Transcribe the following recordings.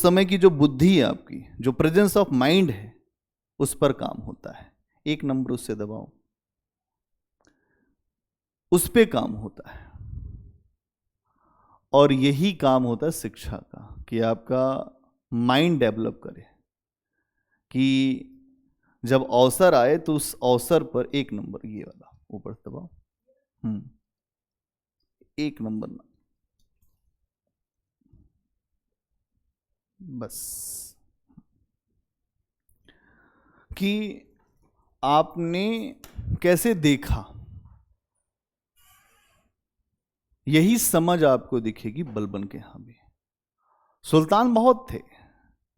समय की जो बुद्धि है आपकी, जो प्रेजेंस ऑफ माइंड है, उस पर काम होता है। 1 नंबर उससे दबाओ, उस पे काम होता है। और यही काम होता है शिक्षा का, कि आपका माइंड डेवलप करे, कि जब अवसर आए तो उस अवसर पर 1 नंबर, ये वाला ऊपर दबाओ, 1 नंबर ना, बस, कि आपने कैसे देखा, यही समझ आपको दिखेगी बलबन के यहां भी। सुल्तान बहुत थे,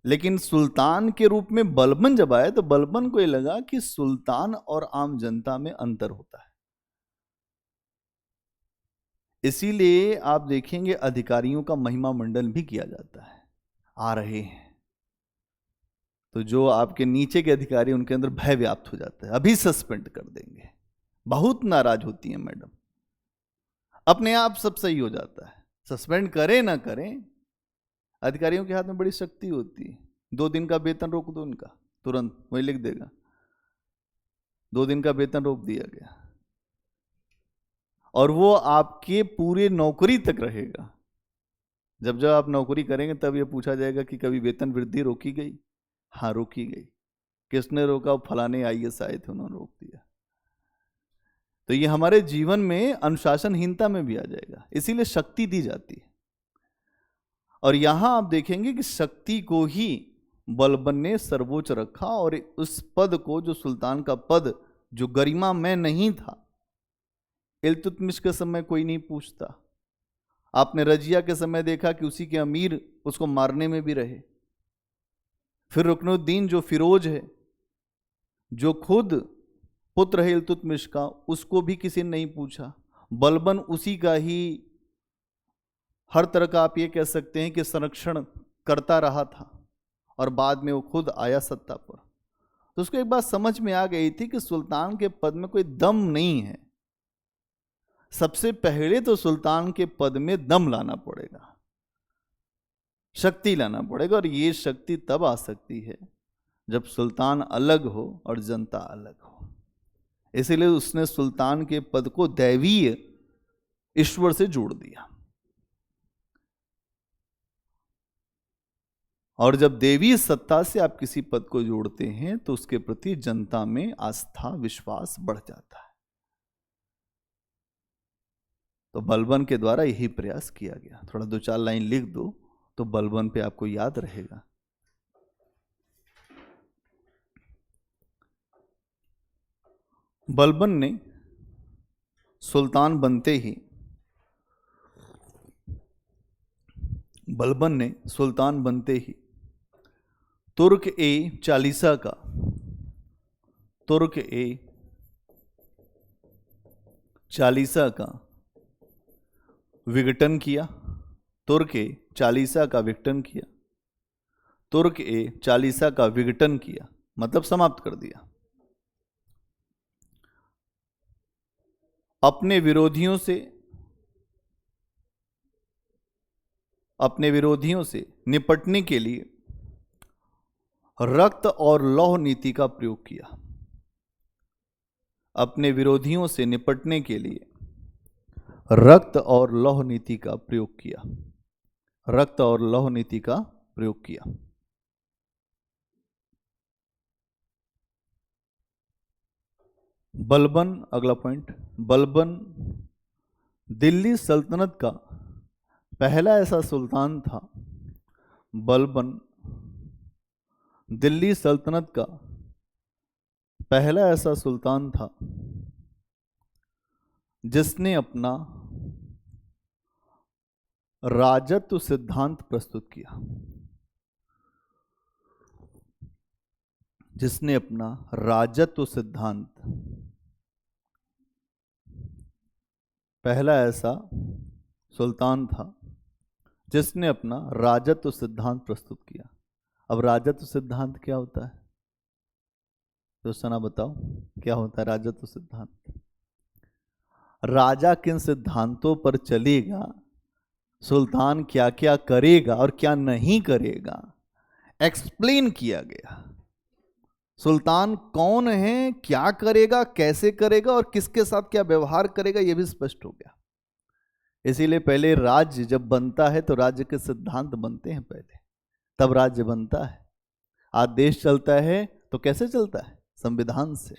लेकिन सुल्तान के रूप में बलबन जब आए तो बलबन को ये लगा कि सुल्तान और आम जनता में अंतर होता है। इसीलिए आप देखेंगे अधिकारियों का महिमा मंडन भी किया जाता है। आ रहे हैं तो जो आपके नीचे के अधिकारी, उनके अंदर भय व्याप्त हो जाता है, अभी सस्पेंड कर देंगे। बहुत नाराज होती है मैडम, अपने आप सब सही हो जाता है, सस्पेंड करें ना करें, अधिकारियों के हाथ में बड़ी शक्ति होती है। 2 दिन का वेतन रोक दो इनका, तुरंत वही लिख देगा, 2 दिन का वेतन रोक दिया गया, और वो आपके पूरे नौकरी तक रहेगा। जब जब आप नौकरी करेंगे तब ये पूछा जाएगा कि कभी वेतन वृद्धि रोकी गई? हाँ, रोकी गई। किसने रोका? फलाने IAS आए थे, उन्होंने रोक दिया। तो ये हमारे जीवन में अनुशासनहीनता में भी आ जाएगा, इसीलिए शक्ति दी जाती है। और यहां आप देखेंगे कि शक्ति को ही बलबन ने सर्वोच्च रखा, और उस पद को, जो सुल्तान का पद, जो गरिमा में नहीं था, इल्तुतमिश के समय कोई नहीं पूछता। आपने रजिया के समय देखा कि उसी के अमीर उसको मारने में भी रहे। फिर रुकनुद्दीन जो फिरोज है, जो खुद पुत्र है इल्तुतमिश का, उसको भी किसी ने नहीं पूछा। बलबन उसी का ही हर तरह का आप ये कह सकते हैं कि संरक्षण करता रहा था, और बाद में वो खुद आया सत्ता पर। तो उसको एक बात समझ में आ गई थी कि सुल्तान के पद में कोई दम नहीं है। सबसे पहले तो सुल्तान के पद में दम लाना पड़ेगा, शक्ति लाना पड़ेगा, और ये शक्ति तब आ सकती है जब सुल्तान अलग हो और जनता अलग हो। इसीलिए उसने सुल्तान के पद को दैवीय ईश्वर से जोड़ दिया। और जब देवी सत्ता से आप किसी पद को जोड़ते हैं तो उसके प्रति जनता में आस्था, विश्वास बढ़ जाता है। तो बलबन के द्वारा यही प्रयास किया गया। थोड़ा 2-4 लाइन लिख दो तो बलबन पे आपको याद रहेगा। बलबन ने सुल्तान बनते ही तुर्क चालीसा का विघटन किया। तुर्क चालीसा का विघटन किया मतलब समाप्त कर दिया। अपने विरोधियों से निपटने के लिए रक्त और लौह नीति का प्रयोग किया। अपने विरोधियों से निपटने के लिए रक्त और लौह नीति का प्रयोग किया। बलबन, अगला पॉइंट, बलबन दिल्ली सल्तनत का पहला ऐसा सुल्तान था। बलबन दिल्ली सल्तनत का पहला ऐसा सुल्तान था जिसने अपना राजत्व सिद्धांत प्रस्तुत किया। पहला ऐसा सुल्तान था जिसने अपना राजत्व सिद्धांत प्रस्तुत किया। अब राजत्व सिद्धांत क्या होता है तो सना बताओ, क्या होता है राजत्व सिद्धांत? राजा किन सिद्धांतों पर चलेगा, सुल्तान क्या क्या करेगा और क्या नहीं करेगा, एक्सप्लेन किया गया। सुल्तान कौन है, क्या करेगा, कैसे करेगा और किसके साथ क्या व्यवहार करेगा, यह भी स्पष्ट हो गया। इसीलिए पहले राज्य जब बनता है तो राज्य के सिद्धांत बनते हैं पहले, तब राज्य बनता है। आज देश चलता है तो कैसे चलता है? संविधान से।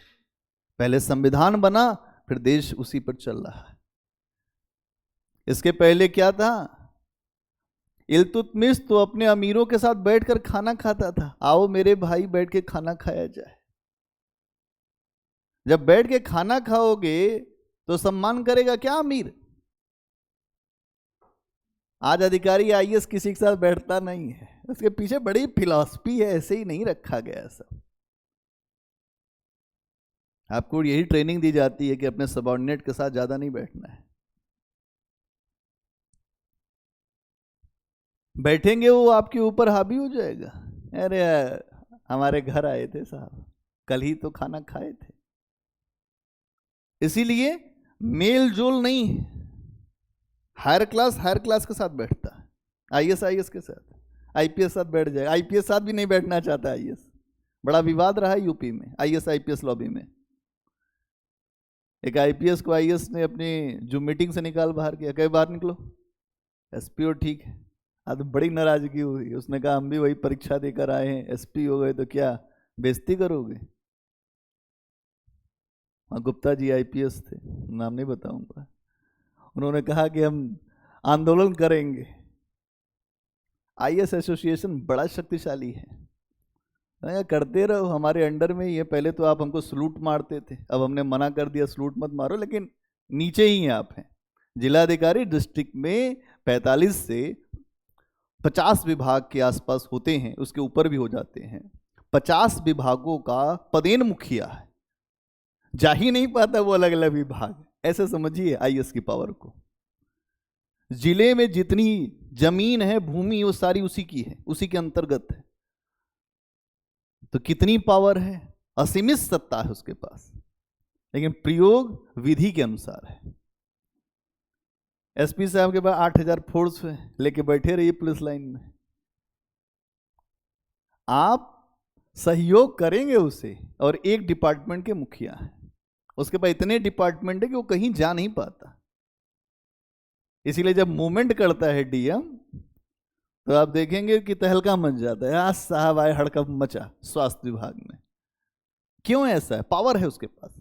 पहले संविधान बना, फिर देश उसी पर चल रहा है। इसके पहले क्या था? इल्तुतमिश तो अपने अमीरों के साथ बैठकर खाना खाता था। आओ मेरे भाई बैठ के खाना खाया जाए। जब बैठ के खाना खाओगे तो सम्मान करेगा क्या अमीर? आज अधिकारी आईएएस किसी के साथ बैठता नहीं है, उसके पीछे बड़ी फिलॉसफी है, ऐसे ही नहीं रखा गया सब। आपको यही ट्रेनिंग दी जाती है कि अपने सबऑर्डिनेट के साथ ज्यादा नहीं बैठना है। बैठेंगे वो आपके ऊपर हावी हो जाएगा। अरे हमारे घर आए थे साहब, कल ही तो खाना खाए थे। इसीलिए मेल जोल नहीं है। हायर क्लास के साथ बैठता है। आईएएस के साथ, आईपीएस साथ बैठ जाएगा। आईपीएस साथ भी नहीं बैठना चाहता आईएएस। बड़ा विवाद रहा है यूपी में आईएएस आईपीएस लॉबी में। एक आईपीएस को आईएएस ने अपनी जो मीटिंग से निकाल बाहर किया, कहीं बाहर निकलो, एसपी ठीक है। आज बड़ी नाराजगी हुई। उसने कहा हम भी वही परीक्षा देकर आए हैं, एसपी हो गए तो क्या बेइज्जती करोगे? हाँ, गुप्ता जी आईपीएस थे, नाम नहीं बताऊंगा। उन्होंने कहा कि हम आंदोलन करेंगे। आईएएस एसोसिएशन बड़ा शक्तिशाली है। करते रहो, हमारे अंडर में ही है। पहले तो आप हमको सलूट मारते थे, अब हमने मना कर दिया सलूट मत मारो, लेकिन नीचे ही आप हैं। जिलाधिकारी डिस्ट्रिक्ट में 45 से 50 विभाग के आसपास होते हैं, उसके ऊपर भी हो जाते हैं। 50 विभागों का पदेन मुखिया है, जा ही नहीं पाता वो अलग अलग विभाग। ऐसे समझिए आईएएस की पावर को। जिले में जितनी जमीन है, भूमि, वो सारी उसी की है, उसी के अंतर्गत है। तो कितनी पावर है? असीमित सत्ता है उसके पास, लेकिन प्रयोग विधि के अनुसार है। एसपी साहब के पास 8000 फोर्स है, लेके बैठे रहिए पुलिस लाइन में। आप सहयोग करेंगे उसे, और एक डिपार्टमेंट के मुखिया है, उसके पास इतने डिपार्टमेंट है कि वो कहीं जा नहीं पाता। इसीलिए जब मूवमेंट करता है डीएम, तो आप देखेंगे कि तहलका मच जाता है। आज साहब आए, हड़कंप मचा स्वास्थ्य विभाग में। क्यों ऐसा है? पावर है उसके पास।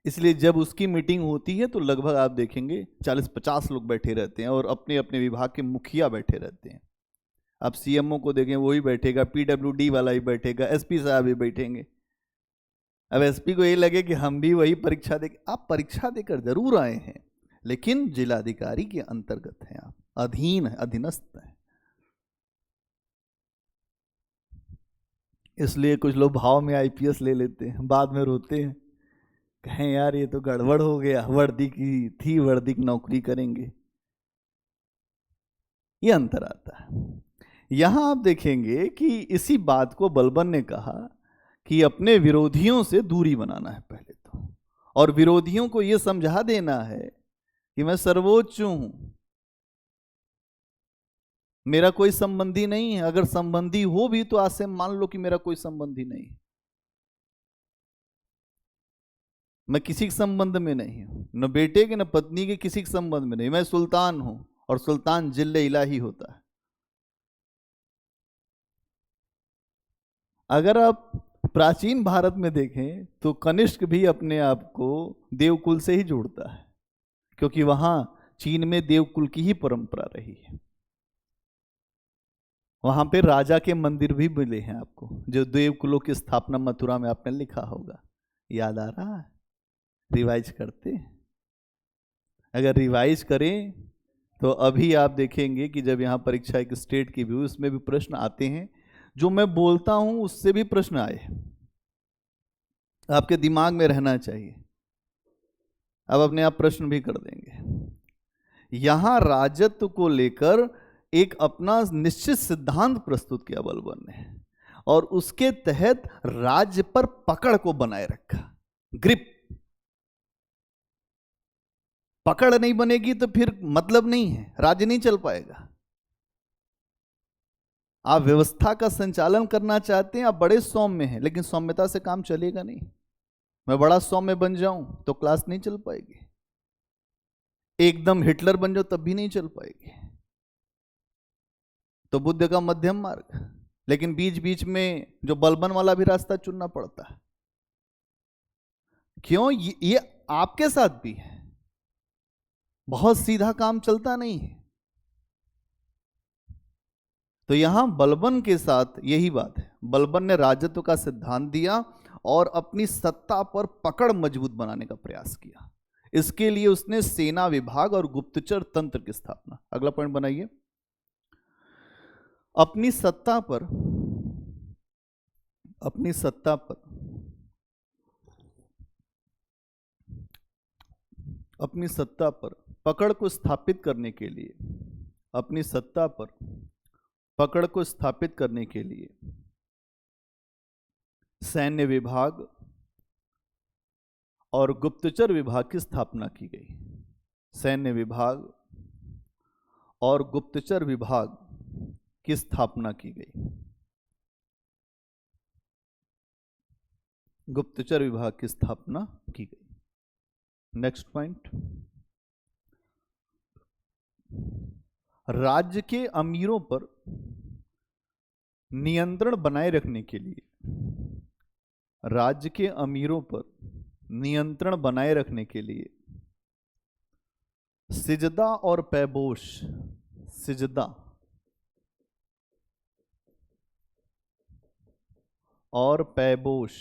इसलिए जब उसकी मीटिंग होती है तो लगभग आप देखेंगे 40-50 लोग बैठे रहते हैं, और अपने अपने विभाग के मुखिया बैठे रहते हैं। आप सीएमओ को देखें, वही बैठेगा, पीडब्ल्यूडी वाला ही बैठेगा, एसपी साहब भी बैठेंगे। अब एसपी को ये लगे कि हम भी वही परीक्षा दे। आप परीक्षा देकर जरूर आए हैं, लेकिन जिलाधिकारी के अंतर्गत हैं, आप अधीन है, अधीनस्थ है। इसलिए कुछ लोग भाव में आईपीएस ले लेते हैं, बाद में रोते हैं, कहें यार ये तो गड़बड़ हो गया, वर्दी की थी, वर्दी की नौकरी करेंगे। ये अंतर आता है। यहां आप देखेंगे कि इसी बात को बलबन ने कहा कि अपने विरोधियों से दूरी बनाना है पहले तो, और विरोधियों को यह समझा देना है कि मैं सर्वोच्च हूं, मेरा कोई संबंधी नहीं है। अगर संबंधी हो भी तो आज से मान लो कि मेरा कोई संबंधी नहीं, मैं किसी के संबंध में नहीं हूं, न बेटे के न पत्नी के, किसी के संबंध में नहीं। मैं सुल्तान हूं, और सुल्तान जिल्ले इलाही होता है। अगर आप प्राचीन भारत में देखें तो कनिष्क भी अपने आप को देवकुल से ही जोड़ता है, क्योंकि वहां चीन में देवकुल की ही परंपरा रही है। वहां पे राजा के मंदिर भी मिले हैं आपको, जो देवकुलों की स्थापना मथुरा में आपने लिखा होगा। याद आ रहा है? रिवाइज करते हैं। अगर रिवाइज करें तो अभी आप देखेंगे कि जब यहाँ परीक्षा एक स्टेट की भी, उसमें भी प्रश्न आते हैं। जो मैं बोलता हूं उससे भी प्रश्न आए, आपके दिमाग में रहना चाहिए। अब अपने आप प्रश्न भी कर देंगे। यहां राजत्व को लेकर एक अपना निश्चित सिद्धांत प्रस्तुत किया बलबन ने, और उसके तहत राज्य पर पकड़ को बनाए रखा, ग्रिप। पकड़ नहीं बनेगी तो फिर मतलब नहीं है, राज्य नहीं चल पाएगा। आप व्यवस्था का संचालन करना चाहते हैं, आप बड़े सौम्य हैं, लेकिन सौम्यता से काम चलेगा नहीं। मैं बड़ा सौम्य बन जाऊं तो क्लास नहीं चल पाएगी, एकदम हिटलर बन जाओ तब भी नहीं चल पाएगी। तो बुद्ध का मध्यम मार्ग, लेकिन बीच बीच में जो बलबन वाला भी रास्ता चुनना पड़ता है। क्यों? ये आपके साथ भी है, बहुत सीधा काम चलता नहीं है। तो यहां बलबन के साथ यही बात है। बलबन ने राजत्व का सिद्धांत दिया और अपनी सत्ता पर पकड़ मजबूत बनाने का प्रयास किया। इसके लिए उसने सेना विभाग और गुप्तचर तंत्र की स्थापना। अगला पॉइंट बनाइए। अपनी सत्ता पर पकड़ को स्थापित करने के लिए, अपनी सत्ता पर पकड़ को स्थापित करने के लिए सैन्य विभाग और गुप्तचर विभाग की स्थापना की गई। सैन्य विभाग और गुप्तचर विभाग की स्थापना की गई। गुप्तचर विभाग की स्थापना की गई। नेक्स्ट पॉइंट, राज्य के अमीरों पर नियंत्रण बनाए रखने के लिए, राज्य के अमीरों पर नियंत्रण बनाए रखने के लिए सिजदा और पैबोश, सिजदा और पैबोश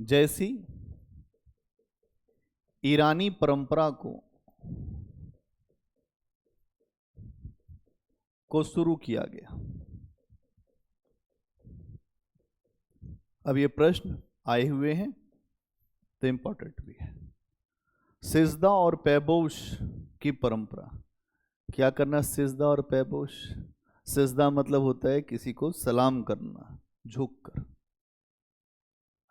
जैसी ईरानी परंपरा को शुरू किया गया। अब ये प्रश्न आए हुए हैं तो इंपॉर्टेंट भी है। सिजदा और पैबोश की परंपरा, क्या करना सिजदा और पैबोश? सिजदा मतलब होता है किसी को सलाम करना, झुक कर।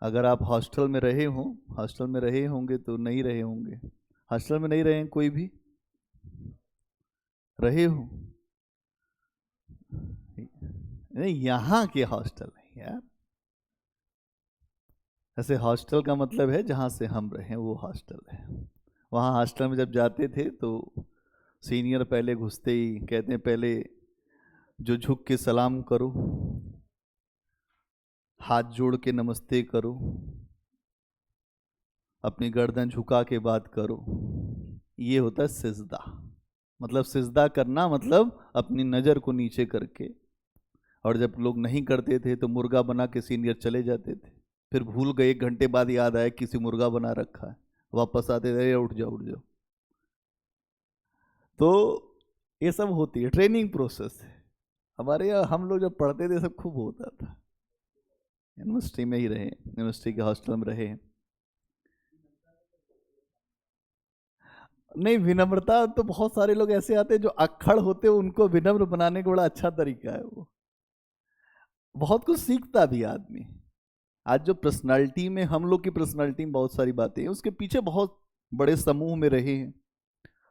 अगर आप हॉस्टल में रहे हो, हॉस्टल में रहे होंगे तो नहीं रहे होंगे, हॉस्टल में नहीं रहे हैं, कोई भी रहे हो? नहीं, यहाँ के हॉस्टल है यार। ऐसे हॉस्टल का मतलब है जहाँ से हम रहे, वो हॉस्टल है। वहाँ हॉस्टल में जब जाते थे तो सीनियर पहले घुसते ही कहते हैं पहले जो झुक के सलाम करो, हाथ जोड़ के नमस्ते करो, अपनी गर्दन झुका के बात करो। ये होता है सिजदा। मतलब सिजदा करना मतलब अपनी नज़र को नीचे करके। और जब लोग नहीं करते थे तो मुर्गा बना के सीनियर चले जाते थे, फिर भूल गए, 1 घंटे बाद याद आया किसी मुर्गा बना रखा है, वापस आते थे, उठ जाओ उठ जाओ। तो ये सब होती है, ट्रेनिंग प्रोसेस है। हमारे यहाँ हम लोग जब पढ़ते थे सब खूब होता था। यूनिवर्सिटी में ही रहे, यूनिवर्सिटी के हॉस्टल में रहे। नहीं, विनम्रता तो बहुत सारे लोग ऐसे आते हैं जो अक्खड़ होते हैं, उनको विनम्र बनाने का बड़ा अच्छा तरीका है। वो बहुत कुछ सीखता भी आदमी। आज जो पर्सनालिटी में, हम लोग की पर्सनालिटी में बहुत सारी बातें हैं, उसके पीछे बहुत बड़े समूह में रहे हैं।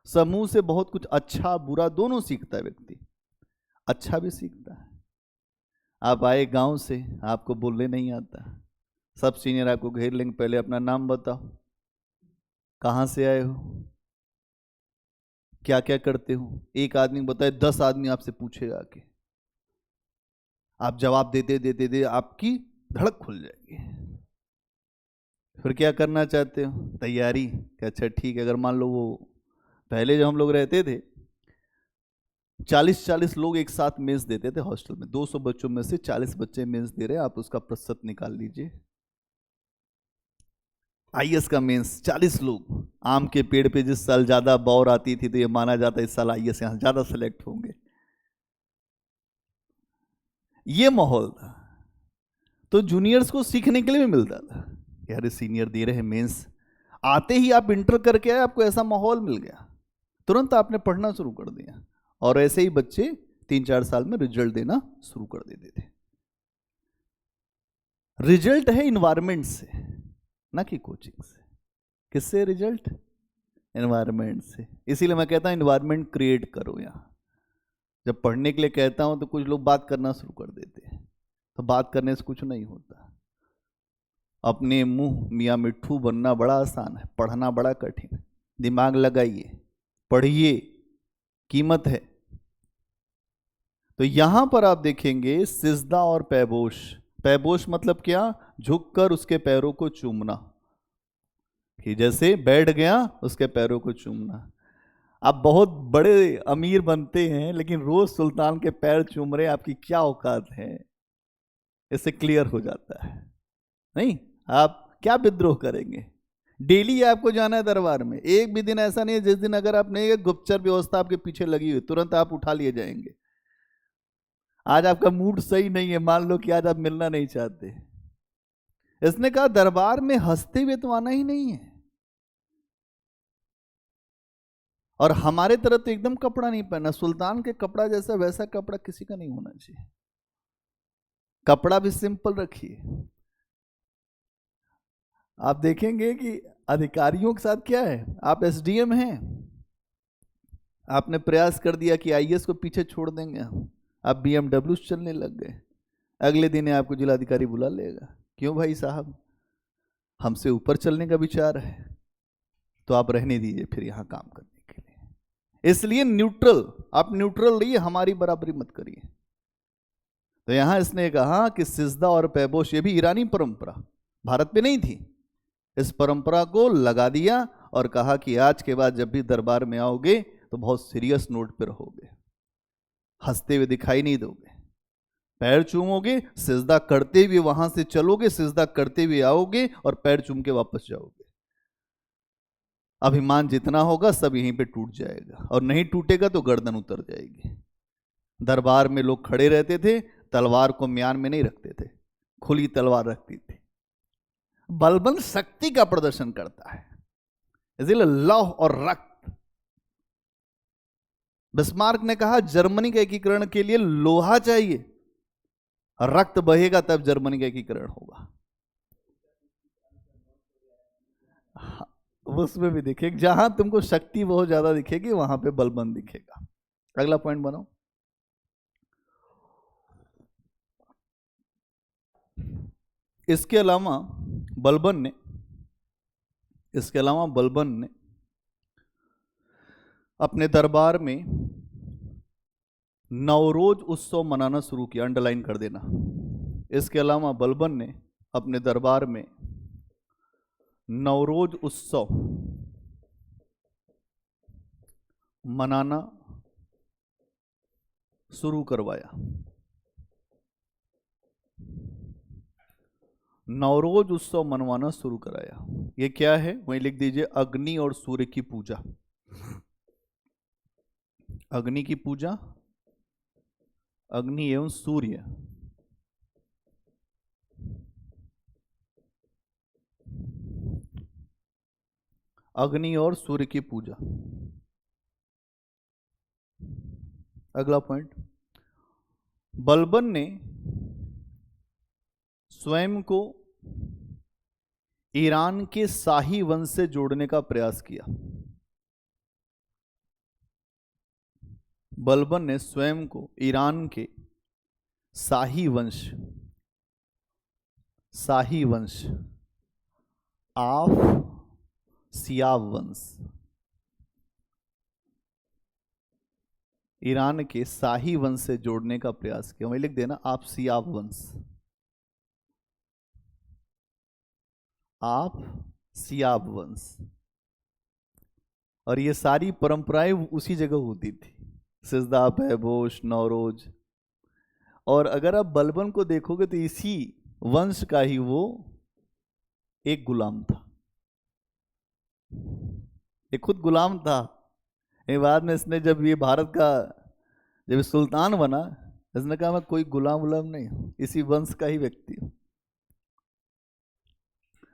समूह से बहुत कुछ अच्छा बुरा दोनों सीखता है व्यक्ति। अच्छा भी सीखता है। आप आए गांव से, आपको बोलने नहीं आता, सब सीनियर आपको घेर लेंगे, पहले अपना नाम बताओ, कहाँ से आए हो, क्या क्या करते हो। एक आदमी बताए, 10 आदमी आपसे पूछेगा कि आप जवाब देते देते दे आपकी धड़क खुल जाएगी। फिर क्या करना चाहते हो? तैयारी कि अच्छा ठीक है। अगर मान लो वो पहले जब हम लोग रहते थे 40-40 लोग एक साथ मेंस देते थे हॉस्टल में, 200 बच्चों में से 40 बच्चे मेंस दे रहे हैं, आप उसका प्रतिशत निकाल लीजिए। आईएएस का मेंस 40 लोग। आम के पेड़ पे जिस साल ज्यादा बौर आती थी तो ये माना जाता है इस साल आईएएस यहां ज्यादा सेलेक्ट होंगे। ये माहौल था। तो जूनियर्स को सीखने के लिए भी मिलता था, यार सीनियर दे रहे हैं मेंस। आते ही आप इंटर करके आए, आपको ऐसा माहौल मिल गया, तुरंत आपने पढ़ना शुरू कर दिया। और ऐसे ही बच्चे 3-4 साल में रिजल्ट देना शुरू कर देते थे। रिजल्ट है इन्वायरमेंट से, ना कि कोचिंग से। किससे रिजल्ट? एनवायरमेंट से। इसीलिए मैं कहता हूं इन्वायरमेंट क्रिएट करो। यहाँ जब पढ़ने के लिए कहता हूं तो कुछ लोग बात करना शुरू कर देते हैं, तो बात करने से कुछ नहीं होता। अपने मुंह मियाँ मिट्ठू बनना बड़ा आसान है, पढ़ना बड़ा कठिन है। दिमाग लगाइए, पढ़िए, कीमत है। तो यहां पर आप देखेंगे सिजदा और पैबोश। पैबोश मतलब क्या? झुककर उसके पैरों को चूमना, कि जैसे बैठ गया उसके पैरों को चूमना। आप बहुत बड़े अमीर बनते हैं लेकिन रोज सुल्तान के पैर चूम रहे, आपकी क्या औकात है? इससे क्लियर हो जाता है। नहीं, आप क्या विद्रोह करेंगे? डेली आपको जाना है दरबार में, एक भी दिन ऐसा नहीं है जिस दिन अगर आप नहीं, गुप्तचर व्यवस्था आपके पीछे लगी हुई, तुरंत आप उठा लिए जाएंगे। आज आपका मूड सही नहीं है, मान लो कि आज आप मिलना नहीं चाहते, इसने कहा दरबार में हंसते हुए तो आना ही नहीं है। और हमारे तरह तो एकदम कपड़ा नहीं पहना, सुल्तान के कपड़ा जैसा वैसा कपड़ा किसी का नहीं होना चाहिए। कपड़ा भी सिंपल रखिए। आप देखेंगे कि अधिकारियों के साथ क्या है, आप एसडीएम हैं, आपने प्रयास कर दिया कि आईएएस को पीछे छोड़ देंगे हम, आप बीएमडब्ल्यू चलने लग गए, अगले दिन आपको जिलाधिकारी बुला लेगा, क्यों भाई साहब हमसे ऊपर चलने का विचार है, तो आप रहने दीजिए फिर यहां काम करने के लिए। इसलिए न्यूट्रल, आप न्यूट्रल रहिए, हमारी बराबरी मत करिए। तो यहां इसने कहा कि सिजदा और पैबोश, ये भी ईरानी परंपरा, भारत में नहीं थी, इस परंपरा को लगा दिया और कहा कि आज के बाद जब भी दरबार में आओगे तो बहुत सीरियस नोट पर रहोगे, हंसते हुए दिखाई नहीं दोगे, पैर चूमोगे, सिजदा करते हुए वहां से चलोगे, सिजदा करते हुए आओगे और पैर चूम के वापस जाओगे। अभिमान जितना होगा सब यहीं पे टूट जाएगा, और नहीं टूटेगा तो गर्दन उतर जाएगी। दरबार में लोग खड़े रहते थे, तलवार को म्यान में नहीं रखते थे, खुली तलवार रखती थी। बलबन शक्ति का प्रदर्शन करता है, इसलिए लौह और रक्त। बिस्मार्क ने कहा जर्मनी के एकीकरण के लिए लोहा चाहिए, रक्त बहेगा तब जर्मनी का एकीकरण होगा। उसमें भी दिखेगा, जहां तुमको शक्ति बहुत ज्यादा दिखेगी वहां पे बलबन दिखेगा। अगला पॉइंट बनाओ। इसके अलावा बलबन ने अपने दरबार में नवरोज उत्सव मनाना शुरू किया, अंडरलाइन कर देना। इसके अलावा बलबन ने अपने दरबार में नवरोज उत्सव मनाना शुरू करवाया। नवरोज उत्सव मनवाना शुरू कराया। ये क्या है वहीं लिख दीजिए, अग्नि और सूर्य की पूजा। अग्नि की पूजा, अग्नि एवं सूर्य, अग्नि और सूर्य की पूजा। अगला पॉइंट, बलबन ने स्वयं को ईरान के शाही वंश से जोड़ने का प्रयास किया। बलबन ने स्वयं को ईरान के शाही वंश ऑफ सियाव वंश, ईरान के शाही वंश से जोड़ने का प्रयास किया। वहीं लिख देना आप सियाव वंश, आप सियाव वंश। और ये सारी परंपराएं उसी जगह होती थी, सिजदा, पैबोश, नवरोज। और अगर आप बलबन को देखोगे तो इसी वंश का ही वो एक गुलाम था, ये खुद गुलाम था। बाद में इसने जब ये भारत का जब सुल्तान बना, इसने कहा मैं कोई गुलाम नहीं हूं, इसी वंश का ही व्यक्ति हूं।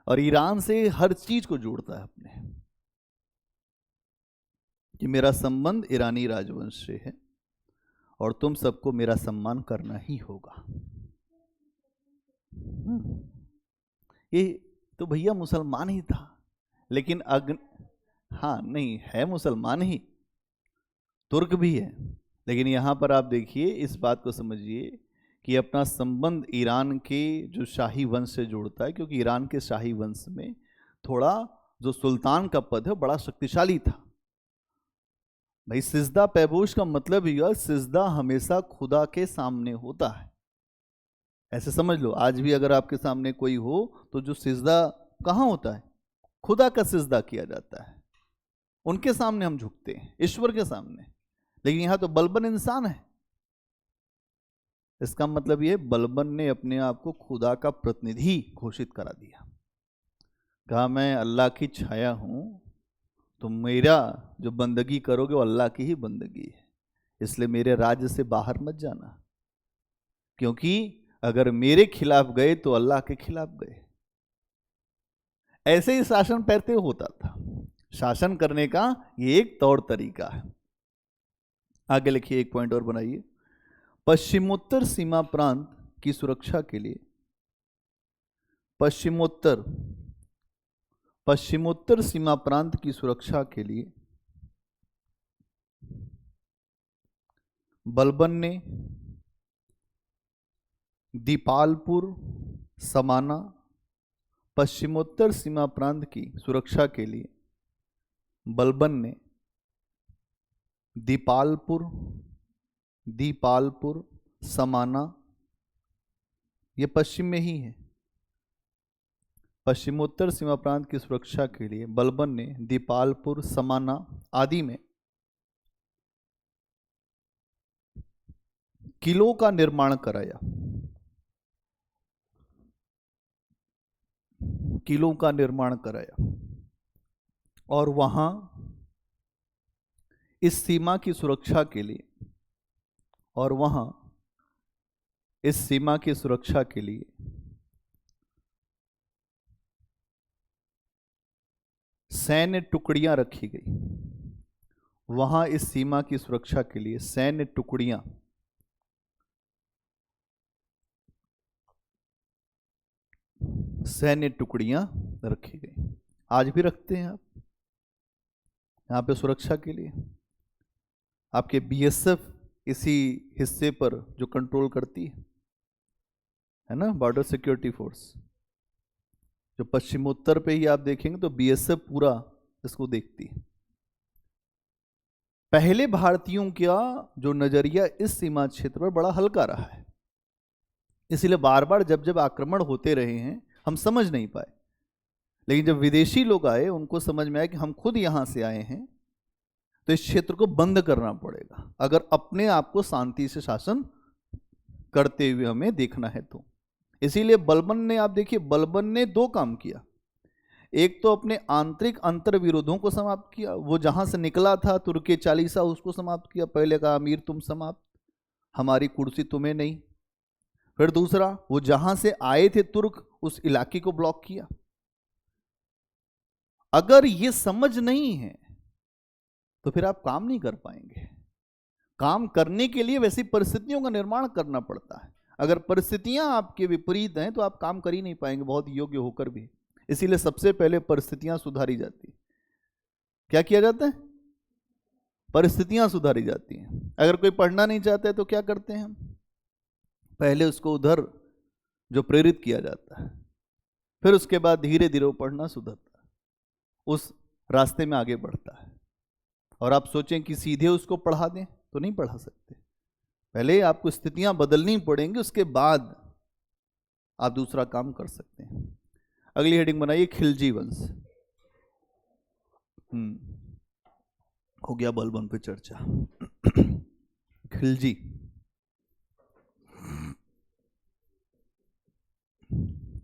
और ईरान से हर चीज को जोड़ता है अपने, कि मेरा संबंध ईरानी राजवंश से है और तुम सबको मेरा सम्मान करना ही होगा। ये तो भैया मुसलमान ही था, लेकिन हाँ नहीं है, मुसलमान ही, तुर्क भी है, लेकिन यहाँ पर आप देखिए, इस बात को समझिए कि अपना संबंध ईरान के जो शाही वंश से जोड़ता है, क्योंकि ईरान के शाही वंश में थोड़ा जो सुल्तान का पद है बड़ा शक्तिशाली था। भाई सिजदा पैबोश का मतलब ही है, सिजदा हमेशा खुदा के सामने होता है। ऐसे समझ लो, आज भी अगर आपके सामने कोई हो तो जो सिजदा कहाँ होता है? खुदा का सिजदा किया जाता है, उनके सामने हम झुकते हैं, ईश्वर के सामने। लेकिन यहां तो बलबन इंसान है। इसका मतलब ये, बलबन ने अपने आप को खुदा का प्रतिनिधि घोषित करा दिया। कहा मैं अल्लाह की छाया हूं, तो मेरा जो बंदगी करोगे वो अल्लाह की ही बंदगी है, इसलिए मेरे राज्य से बाहर मत जाना, क्योंकि अगर मेरे खिलाफ गए तो अल्लाह के खिलाफ गए। ऐसे ही शासन पहले होता था। शासन करने का ये एक तौर तरीका है। आगे लिखिए, एक पॉइंट और बनाइए। पश्चिमोत्तर सीमा प्रांत की सुरक्षा के लिए, पश्चिमोत्तर सीमा प्रांत की सुरक्षा के लिए बलबन ने दीपालपुर, समाना, पश्चिमोत्तर सीमा प्रांत की सुरक्षा के लिए बलबन ने दीपालपुर, समाना, ये पश्चिम में ही है। पश्चिमोत्तर सीमा प्रांत की सुरक्षा के लिए बलबन ने दीपालपुर, समाना आदि में किलों का निर्माण कराया। किलों का निर्माण कराया और वहां इस सीमा की सुरक्षा के लिए सैन्य टुकड़ियां रखी गई। वहां इस सीमा की सुरक्षा के लिए सैन्य टुकड़ियां रखी गई। आज भी रखते हैं आप यहां पे सुरक्षा के लिए। आपके बीएसएफ इसी हिस्से पर जो कंट्रोल करती है ना, बॉर्डर सिक्योरिटी फोर्स, जो पश्चिमोत्तर पे ही आप देखेंगे तो बीएसएफ पूरा इसको देखती है। पहले भारतीयों का जो नजरिया इस सीमा क्षेत्र पर बड़ा हल्का रहा है, इसलिए बार बार जब जब आक्रमण होते रहे हैं हम समझ नहीं पाए। लेकिन जब विदेशी लोग आए, उनको समझ में आया कि हम खुद यहां से आए हैं, तो इस क्षेत्र को बंद करना पड़ेगा अगर अपने आप को शांति से शासन करते हुए हमें देखना है तो। इसीलिए बलबन ने, आप देखिए, बलबन ने दो काम किया। एक तो अपने आंतरिक अंतर विरोधों को समाप्त किया, वो जहां से निकला था तुर्के चालीसा, उसको समाप्त किया। पहले कहा अमीर तुम समाप्त, हमारी कुर्सी तुम्हें नहीं। फिर दूसरा, वो जहां से आए थे तुर्क, उस इलाके को ब्लॉक किया। अगर ये समझ नहीं है तो फिर आप काम नहीं कर पाएंगे। काम करने के लिए वैसी परिस्थितियों का निर्माण करना पड़ता है। अगर परिस्थितियां आपके विपरीत हैं तो आप काम कर ही नहीं पाएंगे, बहुत योग्य होकर भी। इसीलिए सबसे पहले परिस्थितियां सुधारी जाती। क्या किया जाता है? परिस्थितियां सुधारी जाती हैं। अगर कोई पढ़ना नहीं चाहता है तो क्या करते हैं हम? पहले उसको उधर जो प्रेरित किया जाता है, फिर उसके बाद धीरे धीरे वो पढ़ना सुधरता है, उस रास्ते में आगे बढ़ता है। और आप सोचें कि सीधे उसको पढ़ा दें तो नहीं पढ़ा सकते। पहले आपको स्थितियां बदलनी पड़ेंगी, उसके बाद आप दूसरा काम कर सकते हैं। अगली हेडिंग बनाइए, खिलजी वंश। हो गया बलबन पे चर्चा। खिलजी,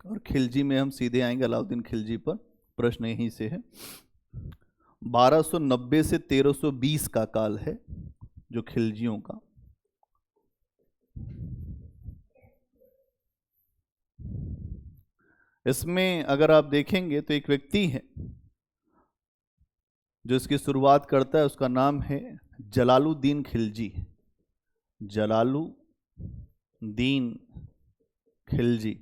और खिलजी में हम सीधे आएंगे अलाउद्दीन खिलजी पर। प्रश्न यहीं से है। 1290 से 1320 का काल है जो खिलजियों का। इसमें अगर आप देखेंगे तो एक व्यक्ति है जो इसकी शुरुआत करता है, उसका नाम है जलालुद्दीन खिलजी। जलालुद्दीन खिलजी,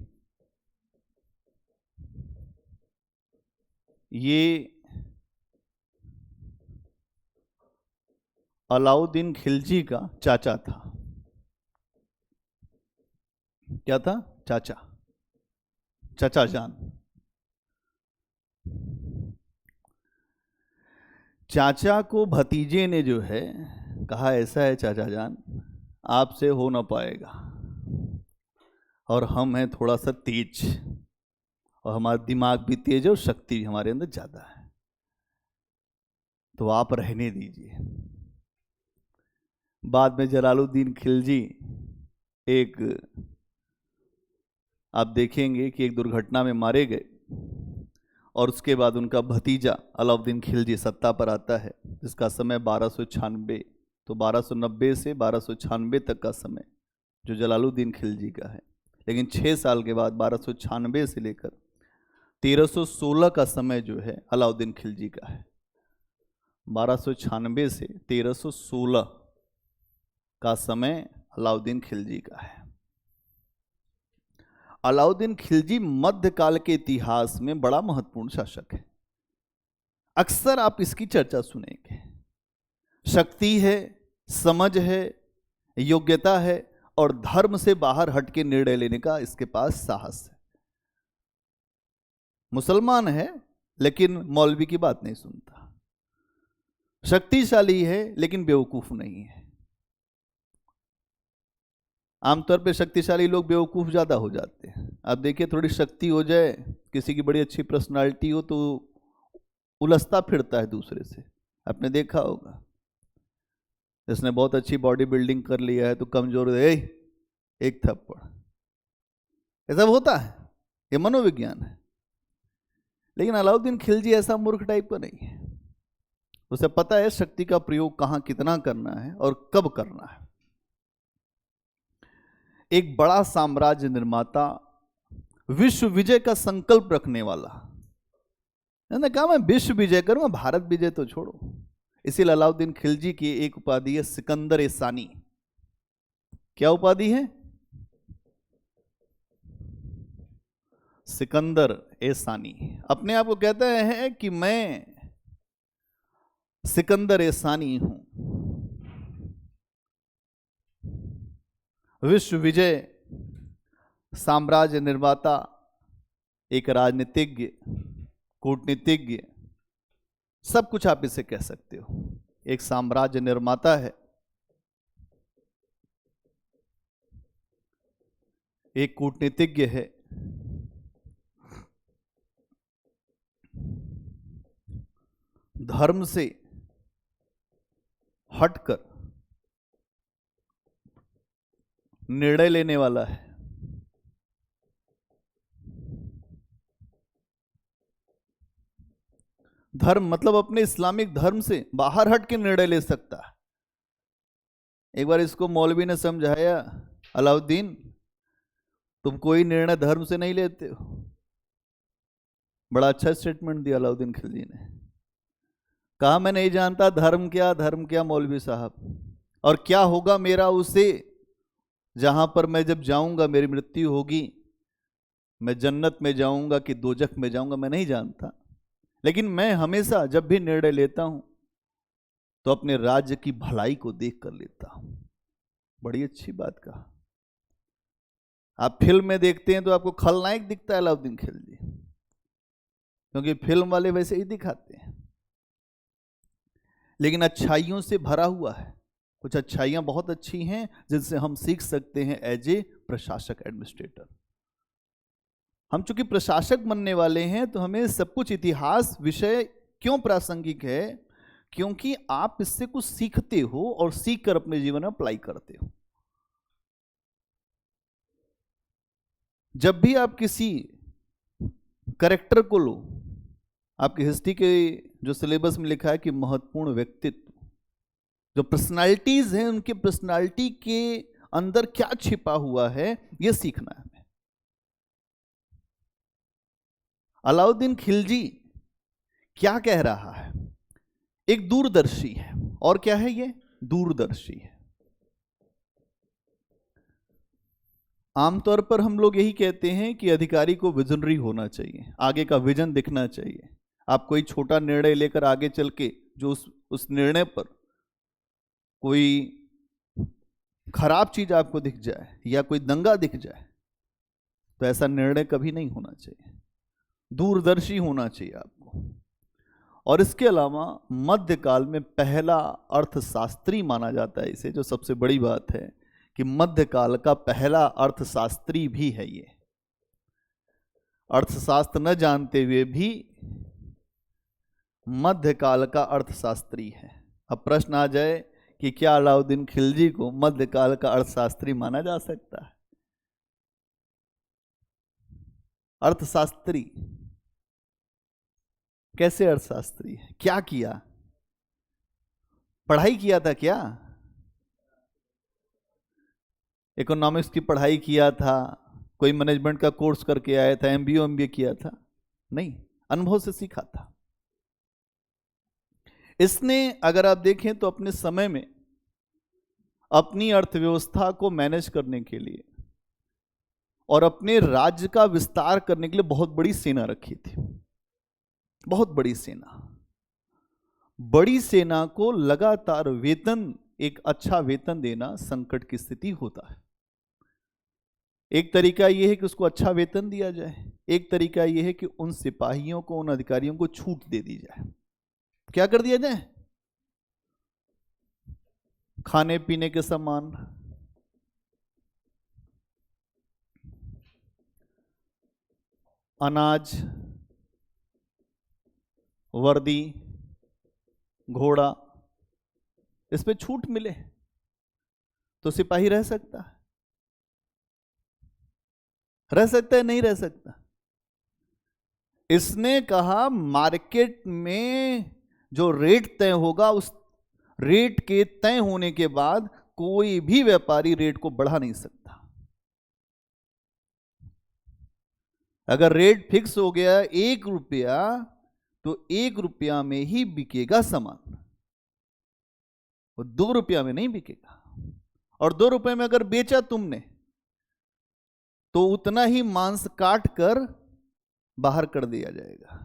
ये अलाउद्दीन खिलजी का चाचा था। क्या था? चाचा, चाचा जान। चाचा को भतीजे ने जो है कहा, ऐसा है चाचा जान, आपसे हो ना पाएगा, और हम हैं थोड़ा सा तेज, और हमारा दिमाग भी तेज है और शक्ति भी हमारे अंदर ज़्यादा है, तो आप रहने दीजिए। बाद में जलालुद्दीन खिलजी एक, आप देखेंगे कि एक दुर्घटना में मारे गए, और उसके बाद उनका भतीजा अलाउद्दीन खिलजी सत्ता पर आता है, जिसका समय 1296, तो 1290 से 1296 तक का समय जो जलालुद्दीन खिलजी का है। लेकिन 6 साल के बाद 1296 से लेकर 1316 का समय जो है अलाउद्दीन खिलजी का है। 1296 से 1316 का समय अलाउद्दीन खिलजी का है। अलाउद्दीन खिलजी मध्यकाल के इतिहास में बड़ा महत्वपूर्ण शासक है। अक्सर आप इसकी चर्चा सुनेंगे। शक्ति है, समझ है, योग्यता है, और धर्म से बाहर हटके निर्णय लेने का इसके पास साहस है। मुसलमान है लेकिन मौलवी की बात नहीं सुनता। शक्तिशाली है लेकिन बेवकूफ नहीं है। आमतौर पे शक्तिशाली लोग बेवकूफ ज्यादा हो जाते हैं। आप देखिए, थोड़ी शक्ति हो जाए, किसी की बड़ी अच्छी पर्सनालिटी हो, तो उलझता फिरता है दूसरे से। आपने देखा होगा, इसने बहुत अच्छी बॉडी बिल्डिंग कर लिया है तो कमजोर है, एक थप्पड़। ऐसा होता है, ये मनोविज्ञान है। लेकिन अलाउद्दीन खिलजी ऐसा मूर्ख टाइप का नहीं है। उसे पता है शक्ति का प्रयोग कहां कितना करना है और कब करना है। एक बड़ा साम्राज्य निर्माता, विश्व विजय का संकल्प रखने वाला। मैंने कहा मैं विश्व विजय करूंगा, भारत विजय तो छोड़ो। इसीलिए अलाउद्दीन खिलजी की एक उपाधि है सिकंदर ए सानी। क्या उपाधि है? सिकंदर ए सानी। अपने आप को कहते हैं कि मैं सिकंदर ए सानी हूं। विश्व विजय, साम्राज्य निर्माता, एक राजनीतिज्ञ, कूटनीतिज्ञ, सब कुछ आप इसे कह सकते हो। एक साम्राज्य निर्माता है, एक कूटनीतिज्ञ है, धर्म से हटकर निर्णय लेने वाला है। धर्म मतलब अपने इस्लामिक धर्म से बाहर हट के निर्णय ले सकता है। एक बार इसको मौलवी ने समझाया, अलाउद्दीन तुम कोई निर्णय धर्म से नहीं लेते हो। बड़ा अच्छा स्टेटमेंट दिया अलाउद्दीन खिलजी ने। कहा मैं नहीं जानता धर्म क्या मौलवी साहब, और क्या होगा मेरा उससे, जहां पर मैं जब जाऊंगा मेरी मृत्यु होगी, मैं जन्नत में जाऊंगा कि दोजख में जाऊंगा, मैं नहीं जानता। लेकिन मैं हमेशा जब भी निर्णय लेता हूं तो अपने राज्य की भलाई को देख कर लेता हूं। बड़ी अच्छी बात कहा। आप फिल्म में देखते हैं तो आपको खलनायक दिखता है अलाउद्दीन खिलजी, क्योंकि फिल्म वाले वैसे ही दिखाते हैं। लेकिन अच्छाइयों से भरा हुआ है। कुछ अच्छाइयां बहुत अच्छी हैं जिनसे हम सीख सकते हैं एज ए प्रशासक, एडमिनिस्ट्रेटर। हम चूंकि प्रशासक बनने वाले हैं तो हमें सब कुछ इतिहास विषय क्यों प्रासंगिक है, क्योंकि आप इससे कुछ सीखते हो और सीख कर अपने जीवन में अप्लाई करते हो। जब भी आप किसी कैरेक्टर को लो, आपकी हिस्ट्री के जो सिलेबस में लिखा है कि महत्वपूर्ण व्यक्तित्व, जो पर्सनालिटीज हैं, उनके पर्सनालिटी के अंदर क्या छिपा हुआ है, यह सीखना है हमें। अलाउद्दीन खिलजी क्या कह रहा है? एक दूरदर्शी है। और क्या है ये? दूरदर्शी है। आमतौर पर हम लोग यही कहते हैं कि अधिकारी को विजनरी होना चाहिए, आगे का विजन दिखना चाहिए। आप कोई छोटा निर्णय लेकर आगे चल के जो उस निर्णय पर कोई खराब चीज आपको दिख जाए या कोई दंगा दिख जाए, तो ऐसा निर्णय कभी नहीं होना चाहिए, दूरदर्शी होना चाहिए आपको। और इसके अलावा मध्यकाल में पहला अर्थशास्त्री माना जाता है इसे, जो सबसे बड़ी बात है कि मध्यकाल का पहला अर्थशास्त्री भी है ये। अर्थशास्त्र न जानते हुए भी मध्यकाल का अर्थशास्त्री है। अब प्रश्न आ जाए कि क्या अलाउद्दीन खिलजी को मध्यकाल का अर्थशास्त्री माना जा सकता है? अर्थशास्त्री कैसे अर्थशास्त्री है? क्या किया? पढ़ाई किया था क्या? इकोनॉमिक्स की पढ़ाई किया था? कोई मैनेजमेंट का कोर्स करके आया था? एमबीए किया था? नहीं, अनुभव से सीखा था। इसने अगर आप देखें तो अपने समय में अपनी अर्थव्यवस्था को मैनेज करने के लिए और अपने राज्य का विस्तार करने के लिए बहुत बड़ी सेना रखी थी, बहुत बड़ी सेना। बड़ी सेना को लगातार वेतन, एक अच्छा वेतन देना संकट की स्थिति होता है। एक तरीका यह है कि उसको अच्छा वेतन दिया जाए, एक तरीका यह है कि उन सिपाहियों को, उन अधिकारियों को छूट दे दी जाए। क्या कर दिया जाए? खाने पीने के सामान, अनाज, वर्दी, घोड़ा, इस पे छूट मिले तो सिपाही रह सकता है? रह सकता है? नहीं रह सकता। इसने कहा मार्केट में जो रेट तय होगा, उस रेट के तय होने के बाद कोई भी व्यापारी रेट को बढ़ा नहीं सकता। अगर रेट फिक्स हो गया 1 रुपया, तो 1 रुपया में ही बिकेगा सामान, वो 2 रुपया में नहीं बिकेगा। और 2 रुपए में अगर बेचा तुमने, तो उतना ही मांस काट कर बाहर कर दिया जाएगा।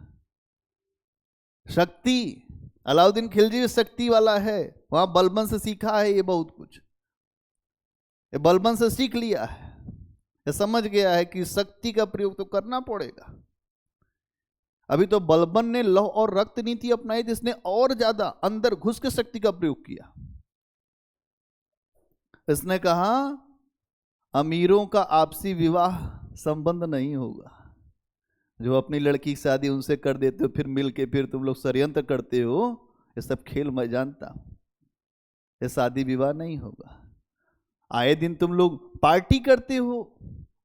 शक्ति, अलाउद्दीन खिलजी शक्ति वाला है, वहां बलबन से सीखा है ये बहुत कुछ। ये बलबन से सीख लिया है, ये समझ गया है कि शक्ति का प्रयोग तो करना पड़ेगा। अभी तो बलबन ने लौह और रक्त नीति अपनाई, जिसने और ज्यादा अंदर घुस के शक्ति का प्रयोग किया। इसने कहा अमीरों का आपसी विवाह संबंध नहीं होगा। जो अपनी लड़की की शादी उनसे कर देते हो, फिर मिल के फिर तुम लोग षड्यंत्र करते हो, ये सब खेल मैं जानता हूं। ये शादी विवाह नहीं होगा। आए दिन तुम लोग पार्टी करते हो,